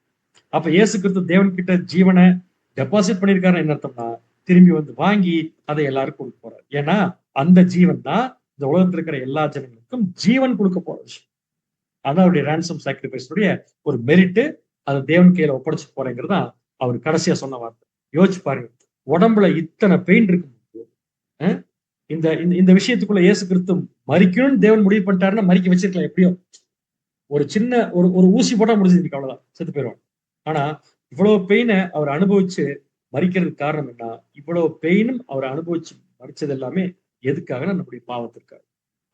அப்ப இயேசு கிறிஸ்து தேவன் கிட்ட ஜீவனை டெபாசிட் பண்ணிருக்காரு என்ன அர்த்தம்னா, திரும்பி வந்து வாங்கி அதை எல்லாருக்கும் கொடுக்க போறாரு. ஏன்னா அந்த ஜீவன் தான் இந்த உலகத்தில் இருக்கிற எல்லா ஜனங்களுக்கும் ஜீவன் கொடுக்க போற விஷயம். அதான் அவருடைய ரேன்சம் சாக்ரிஃபைஸுடைய ஒரு மெரிட்டு. அதை தேவன் கையில ஒப்படைச்சு போறேங்கிறதா அவர் கடைசியா சொன்ன வார்த்தை. யோசிச்சு பாருங்க, உடம்புல இத்தனை பெயின் இருக்கும்போது இந்த இந்த விஷயத்துக்குள்ள இயேசு கிறிஸ்து மரிக்கணும்னு தேவன் முடிவு பண்ணிட்டாருன்னா மறிக்க வச்சிருக்கலாம். எப்படியோ ஒரு சின்ன ஒரு ஊசி போட்டா முடிஞ்சது, அவ்வளவுதான், செத்து போயிடுவாங்க. ஆனா இவ்வளவு பெயினை அவர் அனுபவிச்சு மறிக்கிறதுக்கு காரணம் என்ன? இவ்வளவு பெயினும் அவர் அனுபவிச்சு மறிச்சது எல்லாமே எதுக்காகனா நம்முடைய பாவத்திற்காக.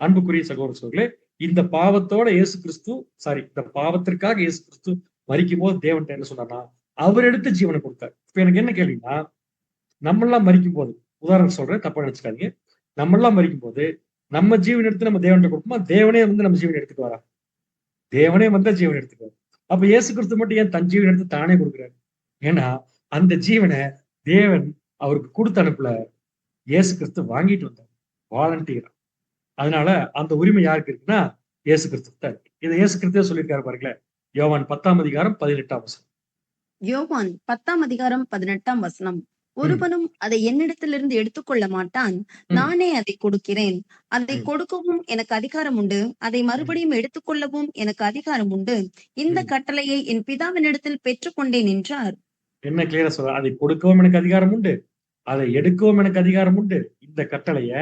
அன்புக்குரிய சகோதர சகோதரர்களே, இந்த பாவத்தோட இயேசு கிறிஸ்து இந்த பாவத்திற்காக இயேசு கிறிஸ்து மறிக்கும் போது தேவன்ட்ட என்ன சொன்னார்னா, அவர் எடுத்து ஜீவனை கொடுத்தார். இப்ப எனக்கு என்ன கேள்வின்னா, நம்மெல்லாம் மறிக்கும் போது, உதாரணம் சொல்றேன், தப்பா நினைச்சுக்காதீங்க, நம்மெல்லாம் மறிக்கும் போது நம்ம ஜீவன் எடுத்து நம்ம தேவன்ட்ட கொடுப்போமா? தேவனே வந்து நம்ம ஜீவன் எடுத்துட்டு வரா? தேவனே வந்தா ஜீவன் எடுத்துக்குவார். அப்ப இயேசு கிறிஸ்து மட்டும் ஏன் தன் ஜீவன் எடுத்து தானே கொடுக்குறாரு? ஏன்னா அந்த ஜீவனை தேவன் அவருக்கு கொடுத்து அனுப்பல, இயேசு கிறிஸ்து வாங்கிட்டு வந்தார் வாலண்டியரா. அதனால அந்த உரிமை யாருக்கு இருக்குன்னா இயேசு கிறிஸ்து தான் இருக்கு. இதை இயேசு கிறிஸ்துவே சொல்லியிருக்காரு பாருங்களேன், யோவான் 10:18. யோவான் 10:18. ஒருவனும் அதை என்னிடத்திலிருந்து எடுத்துக்கொள்ள மாட்டான், நானே அதை கொடுக்கிறேன். அதை கொடுக்கவும் எனக்கு அதிகாரம் உண்டு, அதை மறுபடியும் எடுத்துக்கொள்ளவும் எனக்கு அதிகாரம் உண்டு. இந்த கட்டளையை என் பிதாவினிடத்தில் பெற்றுக்கொண்டேன் என்றார். என்ன கிளியரா சொல்ற, அதை கொடுக்கவும் எனக்கு அதிகாரம் உண்டு, அதை எடுக்கவும் எனக்கு அதிகாரம் உண்டு. இந்த கட்டளைய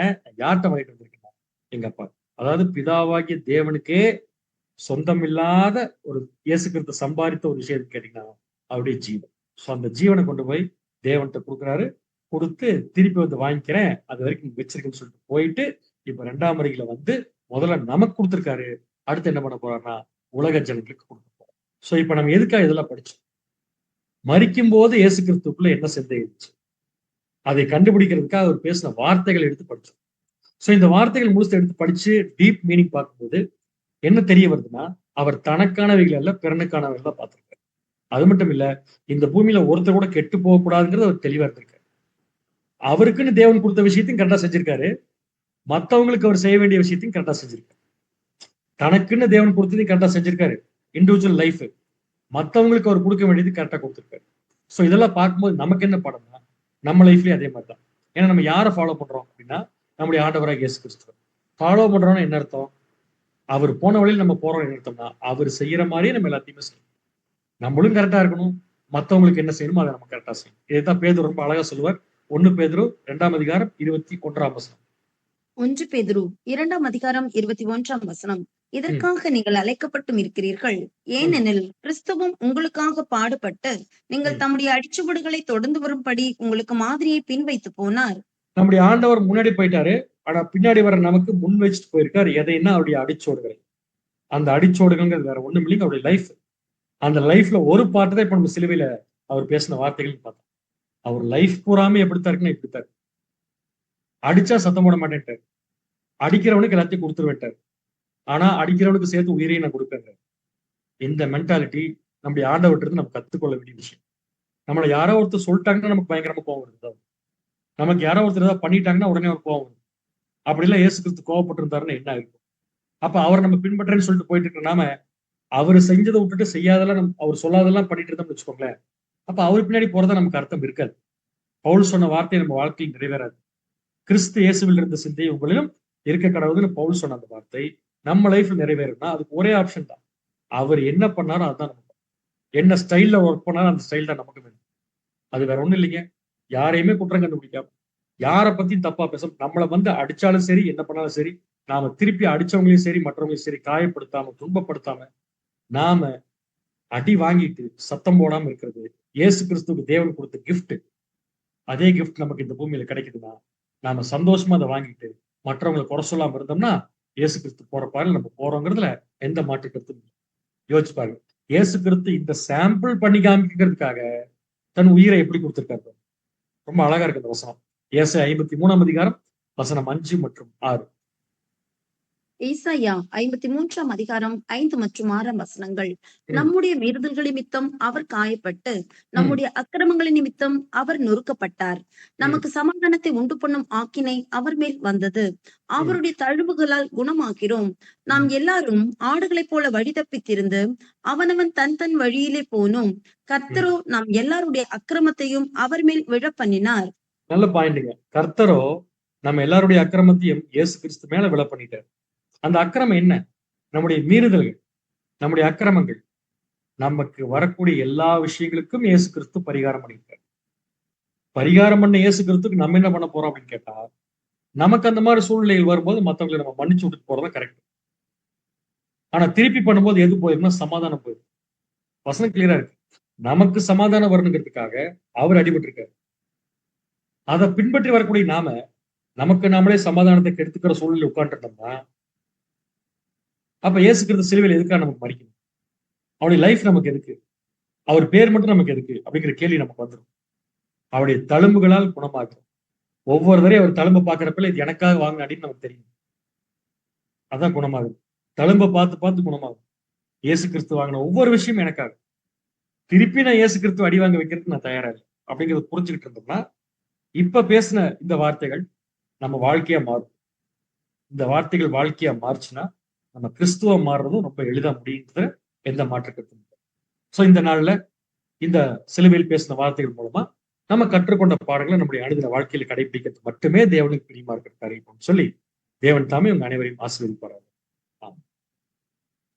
யார்கிட்ட வாங்கிட்டு வந்திருக்கேன்? எங்க அப்பா. அதாவது பிதாவாகிய தேவனுக்கே சொந்தம் இல்லாத ஒரு இயேசு கிறிஸ்து சம்பாதித்த ஒரு விஷயம் கேட்டீங்கன்னா அவருடைய ஜீவன். சோ அந்த ஜீவனை கொண்டு போய் தேவன்கிட்ட கொடுக்குறாரு. கொடுத்து திருப்பி வந்து வாங்கிக்கிறேன், அது வரைக்கும் வச்சிருக்கேன்னு சொல்லிட்டு போயிட்டு இப்ப 2ஆம் வருகையில வந்து முதல்ல நமக்கு கொடுத்துருக்காரு. அடுத்து என்ன பண்ண போறாருன்னா உலக ஜனங்களுக்கு கொடுக்க போறோம். சோ இப்ப நம்ம எதுக்காக இதெல்லாம் படிச்சோம்? மரிக்கும் போது இயேசு கிறிஸ்துக்குள்ள என்ன சிந்தை இருந்துச்சு, அதை கண்டுபிடிக்கிறதுக்காக அவர் பேசின வார்த்தைகள் எடுத்து படிச்சோம். சோ இந்த வார்த்தைகள் முழுசு எடுத்து படிச்சு டீப் மீனிங் பார்க்கும்போது என்ன தெரிய வருதுன்னா, அவர் தனக்கானவைகள் அல்ல பிறனுக்கானவைகள் தான் பார்த்திருக்காரு. அது மட்டும் இல்ல, இந்த பூமியில ஒருத்தர் கூட கெட்டு போகக்கூடாதுங்கிறது அவர் தெளிவா இருந்திருக்காரு. அவருக்குன்னு தேவன் கொடுத்த விஷயத்தையும் கரெக்டா செஞ்சிருக்காரு, மத்தவங்களுக்கு அவர் செய்ய வேண்டிய விஷயத்தையும் கரெக்டா செஞ்சிருக்காரு. தனக்குன்னு தேவன் கொடுத்ததையும் கரெக்டா செஞ்சிருக்காரு, இண்டிவிஜுவல் லைஃப். மத்தவங்களுக்கு அவர் கொடுக்க வேண்டியது கரெக்டா கொடுத்திருக்காரு. சோ இதெல்லாம் பார்க்கும்போது நமக்கு என்ன படம்னா, நம்ம லைஃப்லயும் அதே மாதிரிதான். ஏன்னா நம்ம யாரை ஃபாலோ பண்றோம் அப்படின்னா, நம்முடைய ஆண்டவராக இயேசு கிறிஸ்துவ ஃபாலோ பண்றோம்னா என்ன அர்த்தம்? அவர் போன வழியில் நம்ம போறோம் என்ன அர்த்தம்னா, அவர் செய்யற மாதிரியே நம்ம எல்லாத்தையுமே செய்யணும். நம்மளும் கரெக்டா இருக்கணும், மத்தவங்களுக்கு என்ன செய்யணுமோ அதை நம்ம கரெக்டா செய்யணும். இதைத்தான் பேதுரு ரொம்ப அழகா சொல்லுவார். 1 பேதுரு 2ஆம் அதிகாரம் 21ஆம் வசனம். 1 பேதுரு 2ஆம் அதிகாரம் 21ஆம் வசனம். இதற்காக நீங்கள் அழைக்கப்பட்டும் இருக்கிறீர்கள். ஏனெனில் கிறிஸ்துவும் உங்களுக்காக பாடுபட்டு நீங்கள் தம்முடைய அடிச்சுவடுகளை தொடர்ந்து வரும்படி உங்களுக்கு மாதிரியை பின்வைத்து போனார். நம்முடைய ஆண்டவர் முன்னாடி போயிட்டாரு, ஆனா பின்னாடி வர நமக்கு முன் வச்சுட்டு போயிருக்காரு. எதைன்னா அவருடைய அடிச்சோடுகளை. அந்த அடிச்சோடுகள் வேற ஒண்ணும் இல்லைங்க, அவருடைய லைஃப். அந்த லைஃப்ல ஒரு பாட்டு தான் இப்ப நம்ம சிலுவையில அவர் பேசின வார்த்தைகள் பார்த்தோம். அவர் லைஃப் பூராமே எப்படித்தான் இருக்குன்னா இப்படித்தான் இருக்கு. அடிச்சா சத்தம் போட மாட்டேன்ட்டாரு, அடிக்கிறவனுக்கு எல்லாத்தையும் கொடுத்துருவேன்ட்டாரு. ஆனா அடிக்கிறவனுக்கு சேர்த்து உயிரையும் நான் கொடுப்பேன். இந்த மென்டாலிட்டி நம்முடைய ஆண்டவர்கிட்ட நம்ம கத்துக்கொள்ள வேண்டிய விஷயம். நம்மளை யாரோ ஒருத்தர் சொல்லிட்டாங்கன்னா நமக்கு பயங்கரமா கோவம் வருது. நமக்கு யாரோ ஒருத்தர் ஏதாவது பண்ணிட்டாங்கன்னா உடனே ஒரு கோவம் வருது. அப்படிலாம் இயேசு கிறிஸ்து கோவப்பட்டு இருந்தாருன்னா என்ன இருக்கும்? அப்ப அவர் நம்ம பின்பற்றேன்னு சொல்லிட்டு போயிட்டு இருக்க நாம, அவர் செஞ்சதை விட்டுட்டு செய்யாதெல்லாம் அவர் சொல்லாதெல்லாம் பண்ணிட்டு இருந்தோம்னு வச்சுக்கோங்களேன், அப்ப அவர் பின்னாடி போறதா நமக்கு அர்த்தம் இருக்காது. பவுல் சொன்ன வார்த்தை நம்ம வாழ்க்கையில் நிறைவேறாது. கிறிஸ்து இயேசுவில் இருந்த சிந்தை உங்களிலும் இருக்க கடவுள்னு பவுல் சொன்ன அந்த வார்த்தை நம்ம லைஃப்ல நிறைவேறும்னா அதுக்கு ஒரே ஆப்ஷன் தான். அவர் என்ன பண்ணாரோ அதுதான் நமக்கு. என்ன ஸ்டைல்ல ஒர்க் பண்ணாலும் அந்த ஸ்டைல் தான் நமக்கு வேணும். அது வேற ஒண்ணும் இல்லைங்க. யாரையுமே குற்றம் கண்டுபிடிக்காம, யாரை பத்தியும் தப்பா பேச, நம்மளை வந்து அடிச்சாலும் சரி, என்ன பண்ணாலும் சரி, நாம திருப்பி அடிச்சவங்களையும் சரி, மற்றவங்களையும் சரி காயப்படுத்தாம, துன்பப்படுத்தாம, நாம அடி வாங்கிட்டு சத்தம் போடாம இருக்கிறது இயேசு கிறிஸ்துவுக்கு தேவன் கொடுத்த கிஃப்ட். அதே கிஃப்ட் நமக்கு இந்த பூமியில கிடைக்குதுன்னா, நாம சந்தோஷமா அதை வாங்கிட்டு மற்றவங்களை குறை சொல்லாம இருந்தோம்னா, இயேசு கிறிஸ்து போற பாரு நம்ம போறோங்கிறதுல எந்த மாற்று கருத்தும் இல்லை. யோசிச்சு பாருங்க, இயேசு கிறிஸ்து இந்த சாம்பிள் பண்ணி காமிக்கிறதுக்காக தன் உயிரை எப்படி கொடுத்திருக்காரு. ரொம்ப அழகா இருக்கு இந்த வசனம். ஏசாயா 53ஆம் அதிகாரம் வசனம் 5 மற்றும் 6. ஏசாயா 53ஆம் அதிகாரம் 5 மற்றும் 6ஆம் வசனங்கள். நம்முடைய மீறுதல்கள் நிமித்தம் அவர் காயப்பட்டு நம்முடைய அக்கிரமங்களின் நிமித்தம் அவர் நொறுக்கப்பட்டார். நமக்கு சமாதானத்தை உண்டு பண்ணும் ஆக்கினை அவர் மேல் வந்தது. அவருடைய தழும்புகளால் குணமாகிறோம். நாம் எல்லாரும் ஆடுகளைப் போல வழி தப்பித்திருந்து அவனவன் தன் தன் வழியிலே போனோம். கர்த்தரோ நாம் எல்லாருடைய அக்கிரமத்தையும் அவர் மேல் விழ பண்ணினார். நல்ல பாயிண்ட்ங்க. கர்த்தரோ நம்ம எல்லாருடைய அக்கிரமத்தையும் இயேசு கிறிஸ்து மேல விழ பண்ணிட்டார். அந்த அக்கிரமம் என்ன? நம்முடைய மீறுதல்கள், நம்முடைய அக்கிரமங்கள். நமக்கு வரக்கூடிய எல்லா விஷயங்களுக்கும் இயேசு கிறிஸ்து பரிகாரம் பண்ணிட்டார். பரிகாரம் பண்ண இயேசு கிறிஸ்துக்கு நம்ம என்ன பண்ண போறோம் அப்படின்னு கேட்டா, நமக்கு அந்த மாதிரி சூழ்நிலைகள் வரும்போது மத்தவங்களை நம்ம மன்னிச்சு விட்டுட்டு போறதா கரெக்ட். ஆனா திருப்பி பண்ணும்போது எது போயிரும்னா சமாதானம் போயிடும். வசனம் கிளியரா இருக்கு. நமக்கு சமாதானம் வரணுங்கிறதுக்காக அவர் அடிபட்டு இருக்காரு. அதை பின்பற்றி வரக்கூடிய நாம நமக்கு நாமளே சமாதானத்தை கெடுத்துக்கிற சூழ்நிலை உட்காந்துட்டோம்னா, அப்ப இயேசு கிறிஸ்து சிலுவையில் எதுக்காக நமக்கு மறிக்கணும்? அவருடைய லைஃப் நமக்கு எதுக்கு? அவர் பேர் மட்டும் நமக்கு எதுக்கு அப்படிங்கிற கேள்வி நமக்கு வந்துடும். அவருடைய தழும்புகளால் குணமாகும். ஒவ்வொரு தரையும் அவர் தழும்பு பார்க்கிறப்ப இது எனக்காக வாங்க அப்படின்னு நமக்கு தெரியும். அதான் குணமாகுது. தழும்பை பார்த்து பார்த்து குணமாகும். இயேசு கிறிஸ்து வாங்கின ஒவ்வொரு விஷயமும் எனக்காக. திருப்பி நான் இயேசு கிறிஸ்து அடி வாங்க வைக்கிறதுக்கு நான் தயாரா இல்லை அப்படிங்கிறத புரிஞ்சுக்கிட்டு இருந்தோம்னா, இப்ப பேசின இந்த வார்த்தைகள் நம்ம வாழ்க்கையா மாறும். இந்த வார்த்தைகள் வாழ்க்கையா மாறுச்சுன்னா நம்ம கிறிஸ்துவ மாறுறதும் ரொம்ப எளிதா முடியுன்ற எந்த மாற்று கருத்தும் இல்லை. சோ இந்த நாள்ல இந்த சிலுவையில் பேசின வார்த்தைகள் மூலமா நம்ம கற்றுக்கொண்ட பாடங்களை நம்முடைய அனுதின வாழ்க்கையில கடைபிடிக்கிறது மட்டுமே தேவனுக்கு பிரியமா இருக்கிற காரியம் சொல்லி தேவன் தாமே உங்க அனைவரையும் ஆசீர்வதிப்பார்.